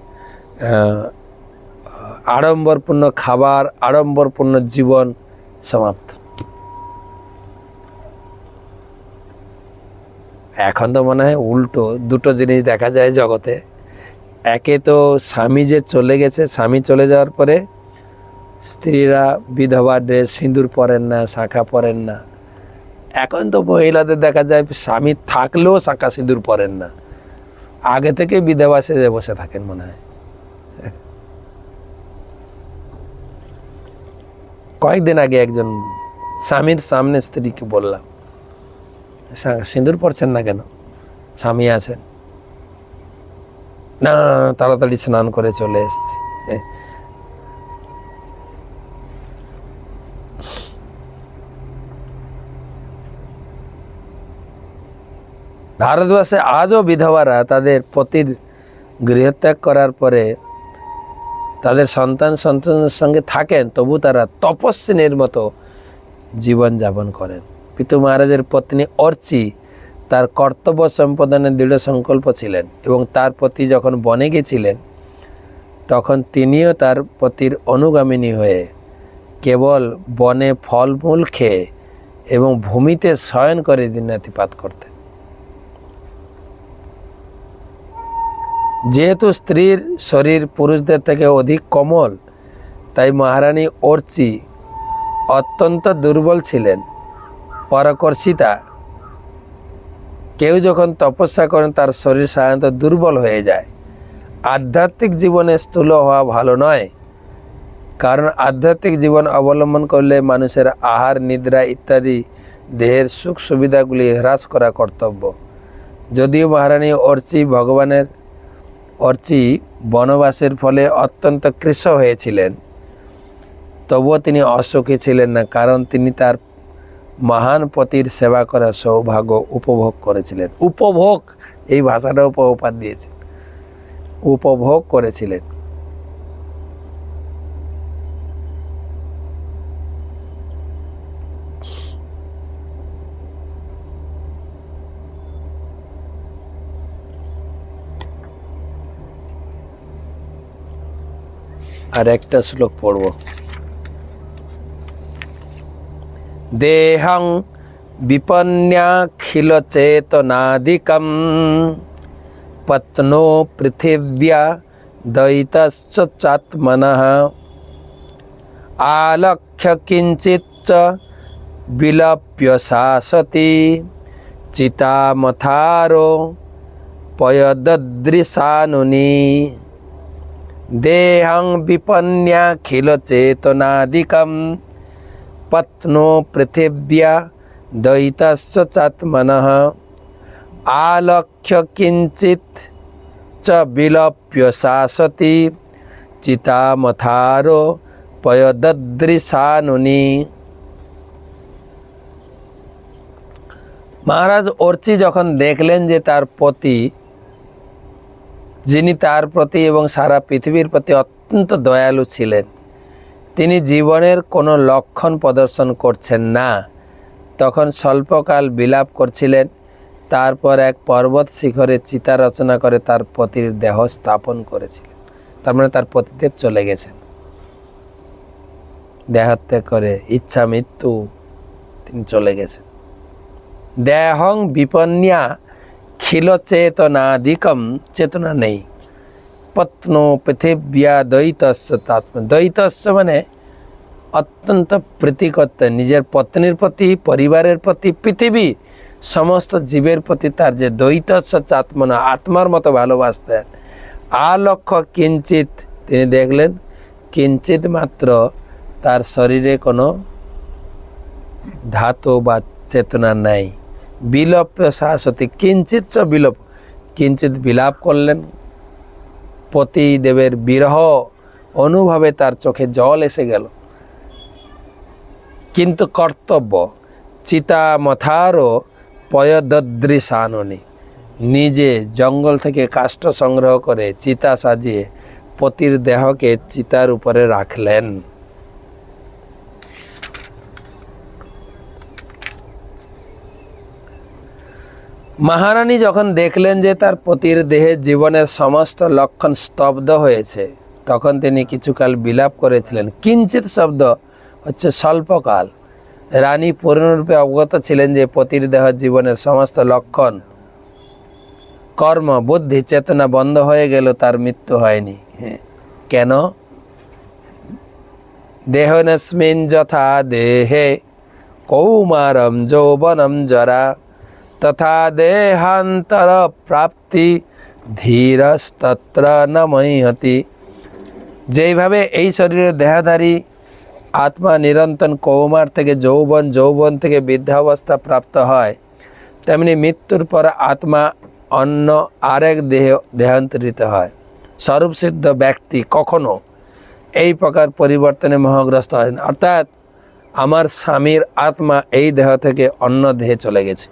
আড়ম্বরপূর্ণ খাবার, আড়ম্বরপূর্ণ জীবন সমাপ্ত। এখন তো মনে হয় উল্টো দুটো জিনিস দেখা যায় জগতে। একে তো স্বামী যে চলে গেছে, স্বামী চলে যাওয়ার পরে স্ত্রীরা বিধবা ড্রেস, সিঁদুর পরেন না, শাঁখা পরেন না। এখন তো মহিলাদের দেখা যায় স্বামী থাকলেও শাঁখা সিঁদুর পরেন না, আগে থেকে বিধবা সেজে বসে থাকেন মনে হয়। কয়েকদিন আগে একজন স্বামীর সামনে স্ত্রীকে বললাম, সিঁদুর পরছেন না কেন? স্বামী আছেন না, তাড়াতাড়ি স্নান করে চলে এসছি। ভারতবর্ষে আজও বিধবারা তাদের পতির গৃহত্যাগ করার পরে তাদের সন্তানের সঙ্গে থাকেন, তবু তারা তপস্বিনীর মতো জীবনযাপন করেন। পিতু মহারাজের পত্নী অর্চি তার কর্তব্য সম্পাদনের দৃঢ় সংকল্প ছিলেন এবং তার পতি যখন বনে গেছিলেন তখন তিনিও তার পতির অনুগামিনী হয়ে কেবল বনে ফলমূল খেয়ে এবং ভূমিতে শয়ন করে দিনরাতিপাত করতেন। যেহেতু স্ত্রীর শরীর পুরুষদের থেকে অধিক কোমল, তাই মহারানী অর্চি অত্যন্ত দুর্বল ছিলেন, পরাকর্ষিতা। কেউ যখন তপস্যা করেন তার শরীর সাধারণত দুর্বল হয়ে যায়। আধ্যাত্মিক জীবনে স্থূল হওয়া ভালো নয়, কারণ আধ্যাত্মিক জীবন অবলম্বন করলে মানুষের আহার, নিদ্রা ইত্যাদি দেহের সুখ সুবিধাগুলি হ্রাস করা কর্তব্য। যদিও মহারানী অর্চি বনবাসের ফলে অত্যন্ত কৃশ হয়েছিলেন, তবুও তিনি অসুখী ছিলেন না, কারণ তিনি তার মহান পতির সেবা করার সৌভাগ্য উপভোগ করেছিলেন। উপভোগ, এই ভাষাটাও প্রভুপাদ দিয়েছেন, উপভোগ করেছিলেন। আর একটা শ্লোক পড়ব। দেহং বিপন্যাখিল চেতনাদিকম পত্নো পৃথিব্যা দয়িতশ্চ চাত্মনঃ আলক্ষ্য কিঞ্চিচ্চ বিলপ্য শাসতি চিতামথারো পয়দদৃশানুনি। দেহং বিপন্যাখিল চেতনাদিকম পত্নো পৃথিব্যা দয়িতশ্চ চাত্মনঃ আলক্ষ্য কিঞ্চিৎ চ বিলপ্য শাসতি চিতামথারো পয়দদৃশানুনি। মহারাজ অর্চি যখন দেখলেন যে তার পতি, যিনি তার প্রতি এবং সারা পৃথিবীর প্রতি অত্যন্ত দয়ালু ছিলেন, তিনি জীবনের কোনো লক্ষণ প্রদর্শন করছেন না, তখন স্বল্পকাল বিলাপ করছিলেন। তারপর এক পর্বত শিখরে চিতা রচনা করে তার পতির দেহ স্থাপন করেছিলেন। তার মানে তার পতিদেব চলে গেছেন, দেহত্যাগ করে, ইচ্ছা মৃত্যু, তিনি চলে গেছেন। দেহং বিপন্যা খিল চেতনাদিকম, চেতনা নেই। পত্ন পৃথিব্যা দ্বৈতস্য তাত্ম, দ্বৈতস্য মানে অত্যন্ত প্রীতিকর্ত, নিজের পত্নীর প্রতি, পরিবারের প্রতি, পৃথিবী সমস্ত জীবের প্রতি তার যে দ্বৈতস্য চাত্মনা, আত্মার মতো ভালোবাসতেন। আলক্ষ্য কিঞ্চিত, তিনি দেখলেন কিঞ্চিত মাত্র তার শরীরে কোনো ধাতু বা চেতনা নাই। বিলোপ শাশ্বতী, কিঞ্চিত বিলোপ, কিঞ্চিত বিলাপ করলেন। পতিদেবের বিরহ অনুভবে তার চোখে জল এসে গেল। কিন্তু কর্তব্য চিতা মথারও পয়দদৃশাননি, নিজে জঙ্গল থেকে কাষ্ঠ সংগ্রহ করে চিতা সাজিয়ে পতির দেহকে চিতার উপরে রাখলেন। মহারানী যখন দেখলেন যে তার পতির দেহে জীবনের সমস্ত লক্ষণ স্তব্ধ হয়েছে, তখন তিনি কিছুকাল বিলাপ করেছিলেন। কিঞ্চিত শব্দ হচ্ছে স্বল্পকাল। রানী পূর্ণরূপে অবগত ছিলেন যে পতির দেহ জীবনের সমস্ত লক্ষণ, কর্ম, বুদ্ধি, চেতনা বন্ধ হয়ে গেল, তার মৃত্যু হয়নি। কেন? দেহনস্মিন যথা দেহে কৌমারম যৌবনম জরা তথা দেহান্তর প্রাপ্তি ধীরস্তত্র ন মহীয়তি। যেইভাবে এই শরীরের দেহধারী আত্মা নিরন্তর কৌমার থেকে যৌবন, যৌবন থেকে বৃদ্ধাবস্থা প্রাপ্ত হয়, তেমনি মৃত্যুর পর আত্মা অন্য আরেক দেহান্তরিত হয়। স্বরূপসিদ্ধ ব্যক্তি কখনো এই প্রকার পরিবর্তনে মোহগ্রস্ত হয় না। অর্থাৎ আমার স্বামীর আত্মা এই দেহ থেকে অন্য দেহে চলে গেছে,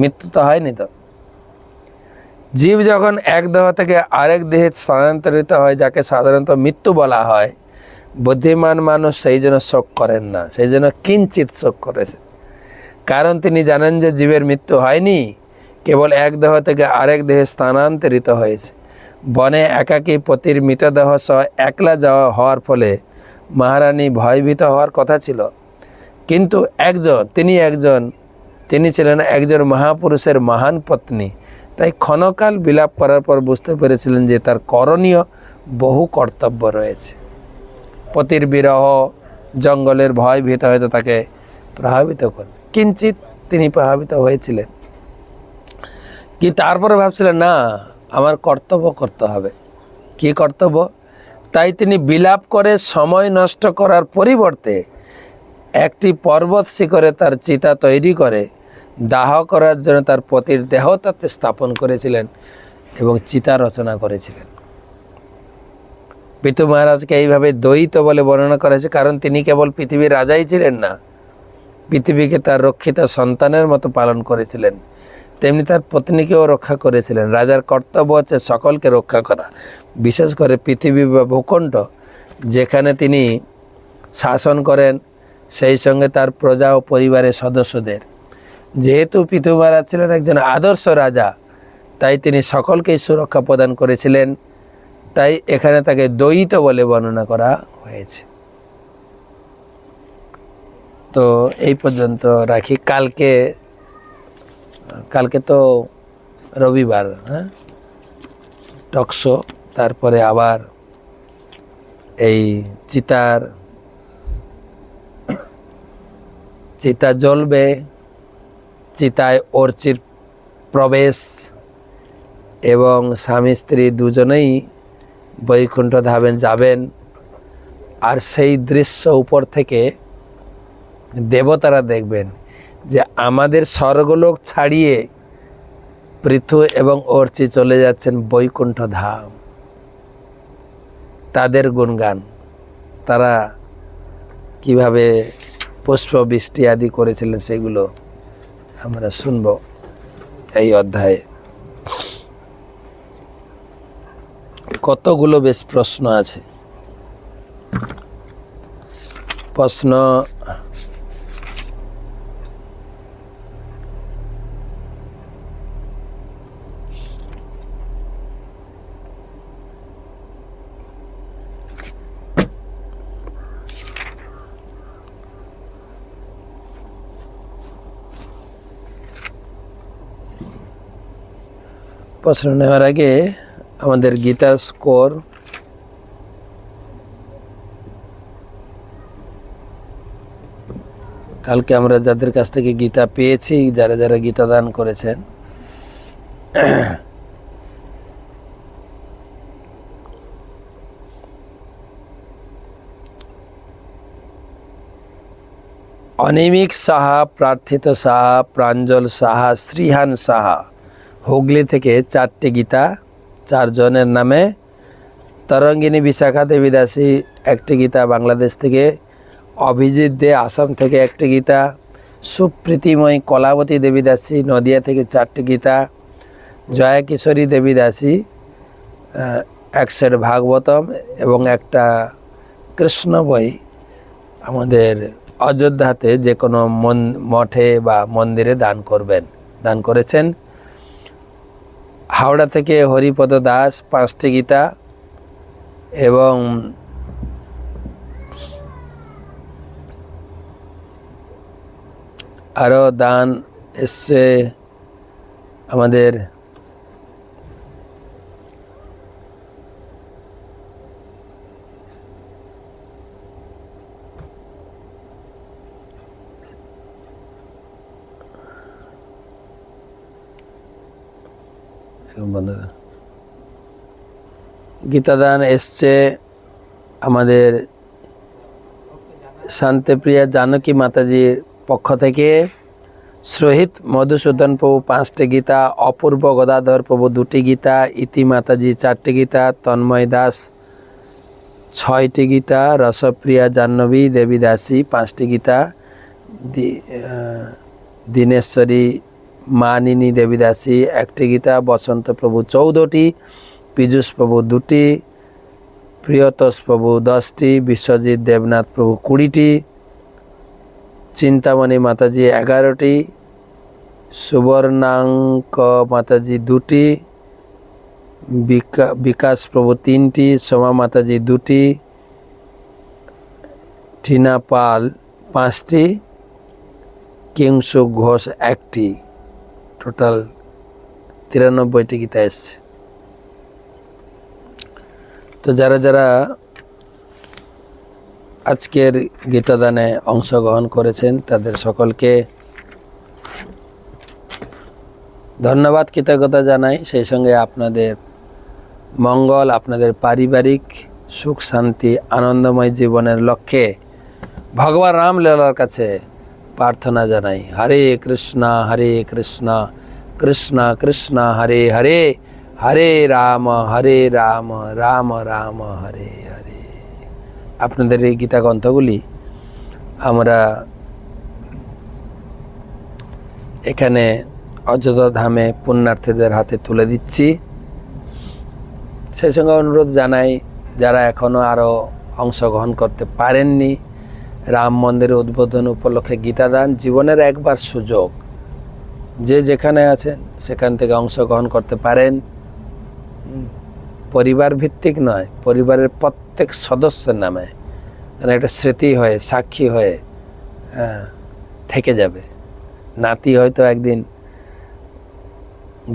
মৃত্যু তো হয়নি। তো জীব যখন এক দেহ থেকে আরেক দেহে স্থানান্তরিত হয়, যাকে সাধারণত মৃত্যু বলা হয়, বুদ্ধিমান মানুষ সেই জন্য শোক করেন না, সেই জন্য কিঞ্চিত শোক করেছে। কারণ তিনি জানেন যে জীবের মৃত্যু হয়নি, কেবল এক দেহ থেকে আরেক দেহে স্থানান্তরিত হয়েছে। বনে একাকী পতির মৃতদেহ সহ একলা যাওয়া হওয়ার ফলে মহারানী ভয়ভীত হওয়ার কথা ছিল, কিন্তু তিনি ছিলেন একজন মহাপুরুষের মহান পত্নী। তাই ক্ষণকাল বিলাপ করার পর বুঝতে পেরেছিলেন যে তার করণীয় বহু কর্তব্য রয়েছে। পতির বিরহ, জঙ্গলের ভয় ভীত হয়তো তাকে প্রভাবিত করে, কিঞ্চিত তিনি প্রভাবিত হয়েছিলেন। কি তারপরে ভাবছিলেন না, আমার কর্তব্য করতে হবে। কি কর্তব্য? তাই তিনি বিলাপ করে সময় নষ্ট করার পরিবর্তে একটি পর্বত শিখরে তার চিতা তৈরি করে দাহ করার জন্য তার পতির দেহ তাতে স্থাপন করেছিলেন এবং চিতা রচনা করেছিলেন। পিতু মহারাজকে এইভাবে দ্বৈত বলে বর্ণনা করেছে, কারণ তিনি কেবল পৃথিবীর রাজাই ছিলেন না, পৃথিবীকে তার রক্ষিত সন্তানের মতো পালন করেছিলেন, তেমনি তার পত্নীকেও রক্ষা করেছিলেন। রাজার কর্তব্য হচ্ছে সকলকে রক্ষা করা, বিশেষ করে পৃথিবী বা ভূখণ্ড যেখানে তিনি শাসন করেন, সেই সঙ্গে তার প্রজা ও পরিবারের সদস্যদের। যেহেতু পিতু মহারাজ ছিলেন একজন আদর্শ রাজা, তাই তিনি সকলকেই সুরক্ষা প্রদান করেছিলেন। তাই এখানে তাকে দ্বৈত বলে বর্ণনা করা হয়েছে। তো এই পর্যন্ত রাখি। কালকে তো রবিবার, হ্যাঁ, টকশো, তারপরে আবার এই চিতা জ্বলবে, চিতায় অর্চির প্রবেশ এবং স্বামী স্ত্রী দুজনেই বৈকুণ্ঠ ধামে যাবেন। আর সেই দৃশ্য উপর থেকে দেবতারা দেখবেন যে আমাদের স্বর্গলোক ছাড়িয়ে পৃথু এবং অর্চি চলে যাচ্ছেন বৈকুণ্ঠ ধাম। তাদের গুণগান, তারা কিভাবে পুষ্প বৃষ্টি আদি করেছিলেন, সেগুলো আমরা শুনব এই অধ্যায়ে। কতগুলো বেশ প্রশ্ন আছে। প্রশ্ন নেওয়ার আগে আমাদের গীতার স্কোর কালকে আমরা যাদের কাছ থেকে গীতা পেয়েছি, যারা যারা গীতা দান করেছেন, অনিমিক সাহা, প্রার্থিত সাহা, প্রাঞ্জল সাহা, শ্রীহান সাহা হুগলি থেকে 4টি গীতা 4 জনের নামে। তরঙ্গিনী বিশাখা দেবী দাসী 1টি গীতা বাংলাদেশ থেকে। অভিজিৎ দে আসাম থেকে 1টি গীতা। সুপ্রীতিময়ী কলাবতী দেবী দাসী নদিয়া থেকে 4টি গীতা। জয়া কিশোরী দেবী দাসী 1 সেট ভাগবতম এবং একটা কৃষ্ণ বই আমাদের অযোধ্যাতে যে কোনো মঠে বা মন্দিরে দান করেছেন। হাওড়া থেকে হরিপদ দাস 5টি গীতা এবং আরও দান এসছে আমাদের গীতাদান এসছে আমাদের শান্তিপ্রিয়া জানকী মাতাজির পক্ষ থেকে। শহীদ মধুসূদন প্রভু 5টি গীতা, অপূর্ব গদাধর প্রভু 2টি গীতা, ইতি মাতাজি 4টি গীতা, তন্ময় দাস 6টি গীতা, রসপ্রিয়া জাহ্নবী দেবী দাসী 5টি গীতা, দীনেশ্বরী মানিনী দেবী দাসী 1টি গীতা, বসন্ত প্রভু 14টি, পীযূষ প্রভু 2টি, প্রিয়তোষ প্রভু 10টি, বিশ্বজিৎ দেবনাথ প্রভু 20টি, চিন্তামণি মাতাজি 11টি, সুবর্ণাঙ্ক মাতাজি 2টি, বিকাশ প্রভু 3টি, সোমা মাতাজি 2টি, টিনা পাল 5টি, কিংসুক ঘোষ 1টি। টোটাল 93টি গীতা এসছে। তো যারা যারা আজকের গীতাদানে অংশগ্রহণ করেছেন তাদের সকলকে ধন্যবাদ, কৃতজ্ঞতা জানাই। সেই সঙ্গে আপনাদের মঙ্গল, আপনাদের পারিবারিক সুখ শান্তি আনন্দময় জীবনের লক্ষ্যে ভগবান রামলালার কাছে প্রার্থনা জানাই। হরে কৃষ্ণ কৃষ্ণ কৃষ্ণ হরে হরে, হরে রাম রাম রাম হরে হরে। আপনাদের এই গীতা গ্রন্থগুলি আমরা এখানে অযোধ্যা ধামে পুণ্যার্থীদের হাতে তুলে দিচ্ছি। সেই সঙ্গে অনুরোধ জানাই, যারা এখনও আরও অংশগ্রহণ করতে পারেননি, রাম মন্দিরের উদ্বোধন উপলক্ষে গীতাদান জীবনের একবার সুযোগ। যে যেখানে আছেন সেখান থেকে অংশগ্রহণ করতে পারেন। পরিবার ভিত্তিক নয়, পরিবারের প্রত্যেক সদস্যের নামে মানে একটা স্মৃতি হয়ে, সাক্ষী হয়ে থেকে যাবে। নাতি হয়তো একদিন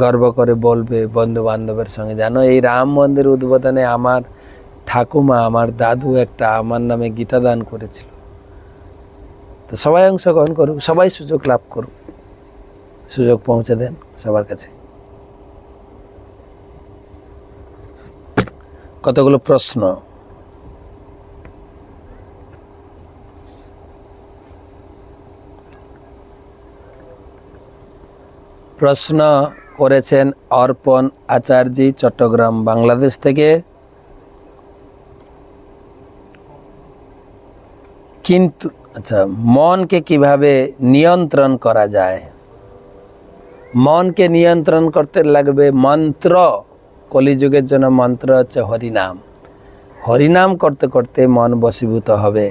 গর্ব করে বলবে বন্ধু বান্ধবের সঙ্গে, জানো এই রাম মন্দির উদ্বোধনে আমার ঠাকুমা, আমার দাদু একটা আমার নামে গীতা দান করেছিল। তো সবাই অংশগ্রহণ করুক, সবাই সুযোগ লাভ করুক, সুযোগ পৌঁছে দেন সবার কাছে। কতগুলো প্রশ্ন। প্রশ্ন করেছেন অর্পণ আচার্যি চট্টগ্রাম বাংলাদেশ থেকে। কিন্তু আচ্ছা, মনকে কিভাবে নিয়ন্ত্রণ করা যায়? মনকে নিয়ন্ত্রণ করতে লাগবে মন্ত্র। কলিযুগের জন্য মন্ত্র হচ্ছে হরিনাম। হরিনাম করতে করতে মন বশীভূত হবে।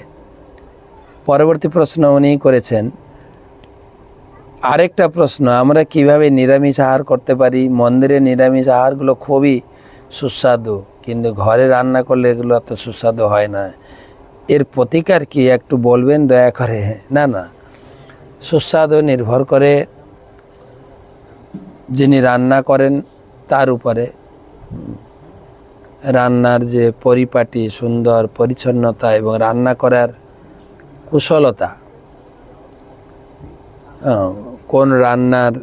পরবর্তী প্রশ্ন উনি করেছেন, আরেকটা প্রশ্ন, আমরা কিভাবে নিরামিষ আহার করতে পারি? মন্দিরে নিরামিষ আহারগুলো খুবই সুস্বাদু, কিন্তু ঘরে রান্না করলে এগুলো অত সুস্বাদু হয় না। এর প্রতিকার কি একটু বলবেন দয়া করে? না, সুস্বাদু নির্ভর করে যিনি রান্না করেন তার উপরে রান্নার যে পরিপাটি, সুন্দর পরিচ্ছন্নতা এবং রান্না করার কুশলতা, কোন রান্নার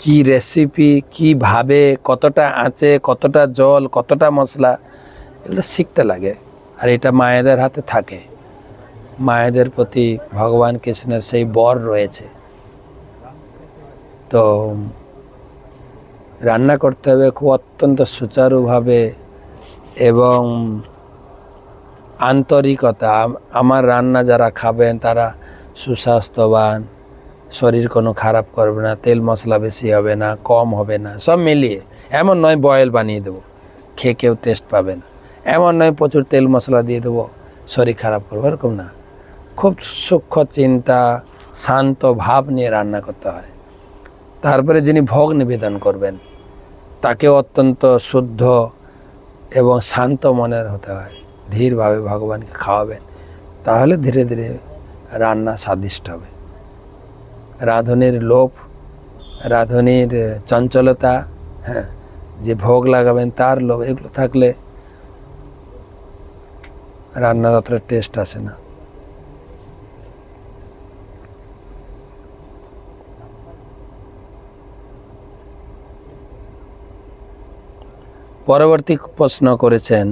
কি রেসিপি, কিভাবে, কতটা আঁচে, কতটা জল, কতটা মশলা, এগুলো শিখতে লাগে। আর এটা মায়েদের হাতে থাকে। মায়েদের প্রতি ভগবান কৃষ্ণের সেই বর রয়েছে। তো রান্না করতে হবে খুব অত্যন্ত সুচারুভাবে এবং আন্তরিকতা। আমার রান্না যারা খাবেন তারা সুস্বাস্থ্যবান, শরীর কোনো খারাপ করবে না, তেল মশলা বেশি হবে না, কম হবে না, সব মিলিয়ে। এমন নয় বয়েল বানিয়ে দেবো, খেয়ে কেউ টেস্ট পাবে না। এমন নয় প্রচুর তেল মশলা দিয়ে দেবো, শরীর খারাপ করবো, এরকম না। খুব সূক্ষ্ম চিন্তা, শান্ত ভাব নিয়ে রান্না করতে হয়। তারপরে যিনি ভোগ নিবেদন করবেন তাকে অত্যন্ত শুদ্ধ এবং শান্ত মনের হতে হয়। ধীরভাবে ভগবানকে খাওয়াবেন, তাহলে ধীরে ধীরে রান্না স্বাদিষ্ট হবে। রাঁধুনির লোভ, রাঁধুনির চঞ্চলতা, যে ভোগ লাগাবেন তার লোভ, এগুলো থাকলে রান্নার অতটা টেস্ট আসে না। পরবর্তী প্রশ্ন করেছেন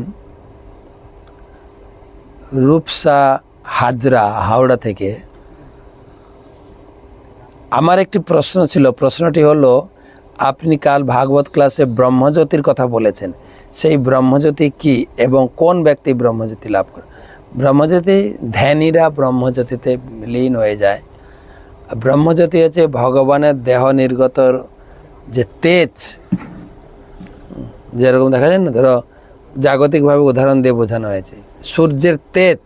রূপসা হাজরা, হাওড়া থেকে। আমার একটি প্রশ্ন ছিল, প্রশ্নটি হলো, আপনি কাল ভাগবত ক্লাসে ব্রহ্মজ্যোতির কথা বলেছেন, সেই ব্রহ্মজ্যোতি কি এবং কোন ব্যক্তি ব্রহ্মজ্যোতি লাভ করে? ব্রহ্মজ্যোতি, ধ্যানীরা ব্রহ্মজ্যোতিতে লীন হয়ে যায়। ব্রহ্মজ্যোতি হচ্ছে ভগবানের দেহ নির্গতর যে তেজ, যেরকম দেখা যায় না, ধরো জাগতিকভাবে উদাহরণ দিয়ে বোঝানো হয়েছে সূর্যের তেজ,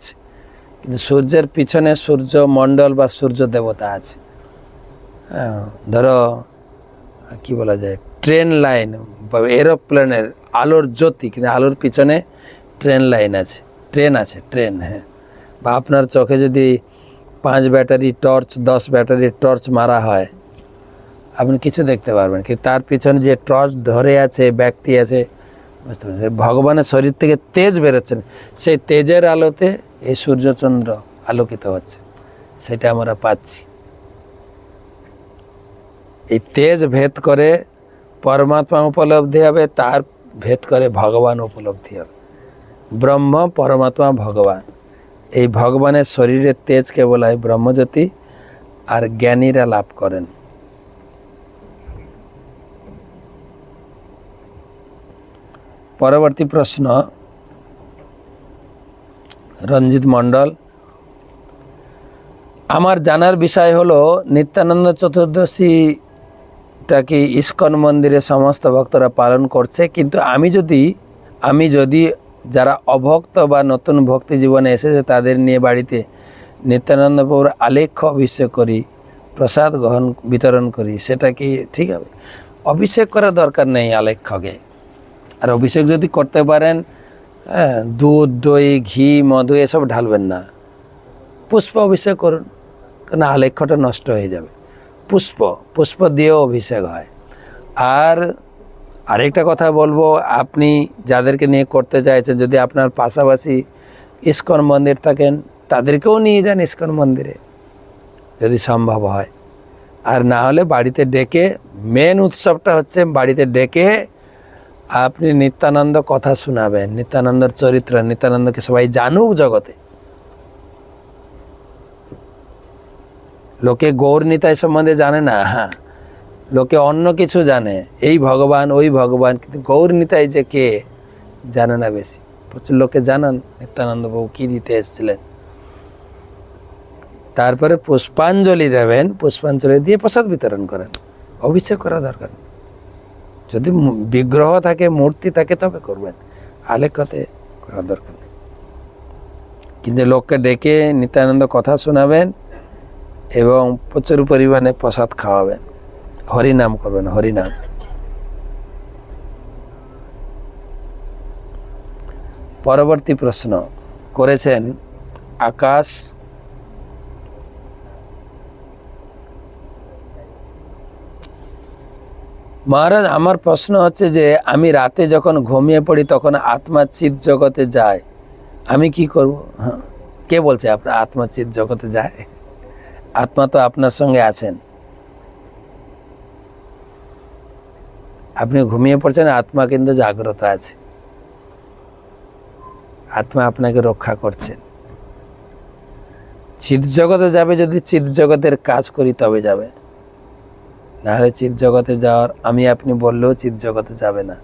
কিন্তু সূর্যের পিছনে সূর্যমণ্ডল বা সূর্য দেবতা আছে। ধরো কি বলা যায়, ট্রেন লাইন বা এরোপ্লেনের আলোর জ্যোতি, কিন্তু আলোর পিছনে ট্রেন লাইন আছে, ট্রেন আছে, ট্রেন। বা আপনার চোখে যদি 5 ব্যাটারি টর্চ, 10 ব্যাটারি টর্চ মারা হয়, আপনি কিছু দেখতে পারবেন, কিন্তু তার পিছনে যে টর্চ ধরে আছে ব্যক্তি আছে, বুঝতে পারছেন? ভগবানের শরীর থেকে তেজ বেরোচ্ছেন, সেই তেজের আলোতে এই সূর্যচন্দ্র আলোকিত হচ্ছে, সেটা আমরা পাচ্ছি। এই তেজ ভেদ করে পরমাত্মা উপলব্ধি হবে, তার ভেদ করে ভগবান উপলব্ধি হবে। ব্রহ্ম, পরমাত্মা, ভগবান, এই ভগবানের শরীরের তেজকে বলা হয় ব্রহ্মজ্যোতি, আর জ্ঞানীরা লাভ করেন। পরবর্তী প্রশ্ন রঞ্জিত মণ্ডল। আমার জানার বিষয় হলো, নিত্যানন্দ চতুর্দশীটাকে ইস্কন মন্দিরে সমস্ত ভক্তরা পালন করছে, কিন্তু আমি যদি যারা অভক্ত বা নতুন ভক্তি জীবনে এসেছে তাদের নিয়ে বাড়িতে নিত্যানন্দ প্রভুর আলেখ্য অভিষেক করি, প্রসাদ গ্রহণ বিতরণ করি, সেটা কি ঠিক হবে? অভিষেক করার দরকার নেই আলেখ্যকে। আর অভিষেক যদি করতে পারেন, দুধ, দই, ঘি, মধু এসব ঢালবেন না, পুষ্প অভিষেক করুন, কারণ আলেখ্যটা নষ্ট হয়ে যাবে। পুষ্প দিয়েও অভিষেক হয়। আর আরেকটা কথা বলবো, আপনি যাদেরকে নিয়ে করতে চাইছেন, যদি আপনার পাশাপাশি ইস্কন মন্দির থাকেন, তাদেরকেও নিয়ে যান ইস্কন মন্দিরে যদি সম্ভব হয়। আর না হলে বাড়িতে ডেকে, মেন উৎসবটা হচ্ছে বাড়িতে ডেকে আপনি নিত্যানন্দ কথা শোনাবেন, নিত্যানন্দের চরিত্র, নিত্যানন্দকে সবাই জানুক জগতে। লোকে গৌর নিতাই সম্বন্ধে জানে না, লোকে অন্য কিছু জানে, এই ভগবান ওই ভগবান, কিন্তু গৌর নিতাই যে কে জানে না বেশি। প্রচুর লোকে জানান নিত্যানন্দ বাবু কী দিতে এসেছিলেন। তারপরে পুষ্পাঞ্জলি দেবেন, পুষ্পাঞ্জলি দিয়ে প্রসাদ বিতরণ করেন, অভিষেক করা দরকার। যদি বিগ্রহ থাকে, মূর্তি থাকে, তবে করবেন, আলেখ্যতে করা দরকার নেই। কিন্তু লোককে ডেকে নিত্যানন্দ কথা শোনাবেন এবং প্রচুর পরিমাণে প্রসাদ খাওয়াবেন, হরিনাম করবেন, হরিনাম। পরবর্তী প্রশ্ন করেছেন আকাশ মহারাজ, আমার প্রশ্ন হচ্ছে যে আমি রাতে যখন ঘুমিয়ে পড়ি তখন আত্মা চিৎ জগতে যায়, আমি কি করব? হ্যাঁ, কে বলছে আপনার আত্মা চিৎ জগতে যায়? আত্মা তো আপনার সঙ্গে আছেন। আপনি ঘুমিয়ে পড়ছেন, আত্মা কিন্তু জাগ্রত আছে, আত্মা আপনাকে রক্ষা করছেন। চিৎ জগতে যাবে যদি চিৎ জগতের কাজ করি তবে যাবে, নাহলে চিৎ জগতে যাওয়ার আমি আপনি বললেও চিৎ জগতে যাবে না।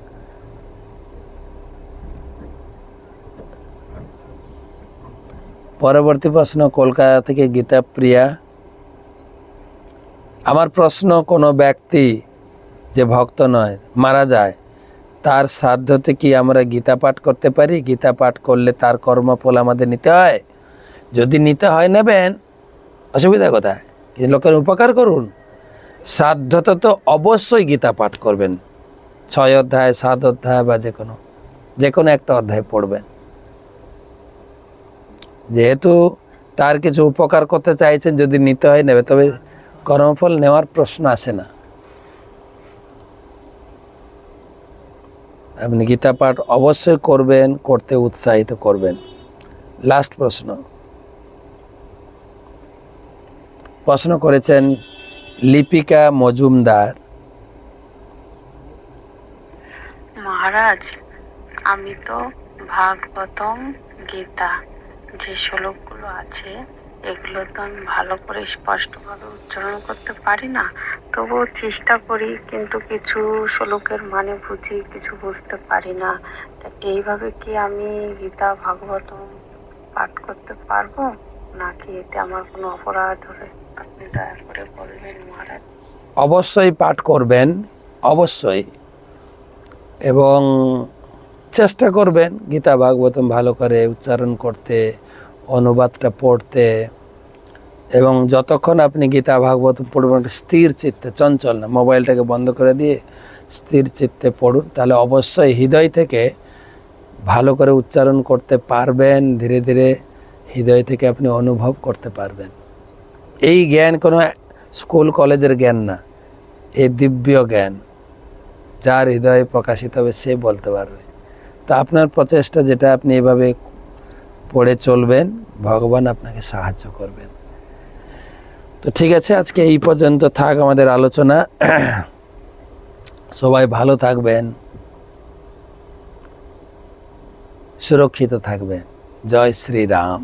পরবর্তী প্রশ্ন কলকাতা থেকে গীতা প্রিয়া। আমার প্রশ্ন, কোনো ব্যক্তি যে ভক্ত নয় মারা যায়, তার শ্রাদ্ধতে কি আমরা গীতা পাঠ করতে পারি? গীতা পাঠ করলে তার কর্মফল আমাদের নিতে হয়? যদি নিতে হয় নেবেন, অসুবিধা কোথায়? কিন্তু লোকের উপকার করুন। শ্রাদ্ধতে তো অবশ্যই গীতা পাঠ করবেন, 6 অধ্যায় 7 অধ্যায় বা যে কোনো একটা অধ্যায় পড়বেন। যেহেতু তার কিছু উপকার করতে চাইছেন, যদি নিতে হয় নেবে, তবে কর্মফল নেওয়ার প্রশ্ন আসে না। আপনি গীতা পাঠ অবশ্যই করবেন, করতে উৎসাহিত করবেন। লাস্ট প্রশ্ন করেছেন লিপিকা মজুমদার। মহারাজ, আমি তো ভাগবতম গীতা যে শ্লোকগুলো আছে এগুলো তো আমি ভালো করে স্পষ্টভাবে উচ্চারণ করতে পারি না, তবুও চেষ্টা করি, কিন্তু কিছু শ্লোকের মানে বুঝি, কিছু বুঝতে পারি না। তা এইভাবে কি আমি গীতা ভাগবতম পাঠ করতে পারবো, নাকি এতে আমার কোনো অপরাধ হবে? আপনি দয়া করে বলবেন মহারাজ। অবশ্যই পাঠ করবেন, অবশ্যই, এবং চেষ্টা করবেন গীতা ভাগবতম ভালো করে উচ্চারণ করতে, অনুবাদটা পড়তে, এবং যতক্ষণ আপনি গীতা ভাগবতম পড়বেন স্থির চিত্তে, চঞ্চল না, মোবাইলটাকে বন্ধ করে দিয়ে স্থির চিত্তে পড়ুন, তাহলে অবশ্যই হৃদয় থেকে ভালো করে উচ্চারণ করতে পারবেন। ধীরে ধীরে হৃদয় থেকে আপনি অনুভব করতে পারবেন। এই জ্ঞান কোনো স্কুল কলেজের জ্ঞান না, এই দিব্য জ্ঞান, যার হৃদয়ে প্রকাশিত হবে সে বলতে পারবে। তো আপনার প্রচেষ্টা যেটা, আপনি এভাবে পড়ে চলবেন, ভগবান আপনাকে সাহায্য করবেন। তো ঠিক আছে, আজকে এই পর্যন্ত থাক আমাদের আলোচনা। সবাই ভালো থাকবেন, সুরক্ষিত থাকবেন। জয় শ্রীরাম।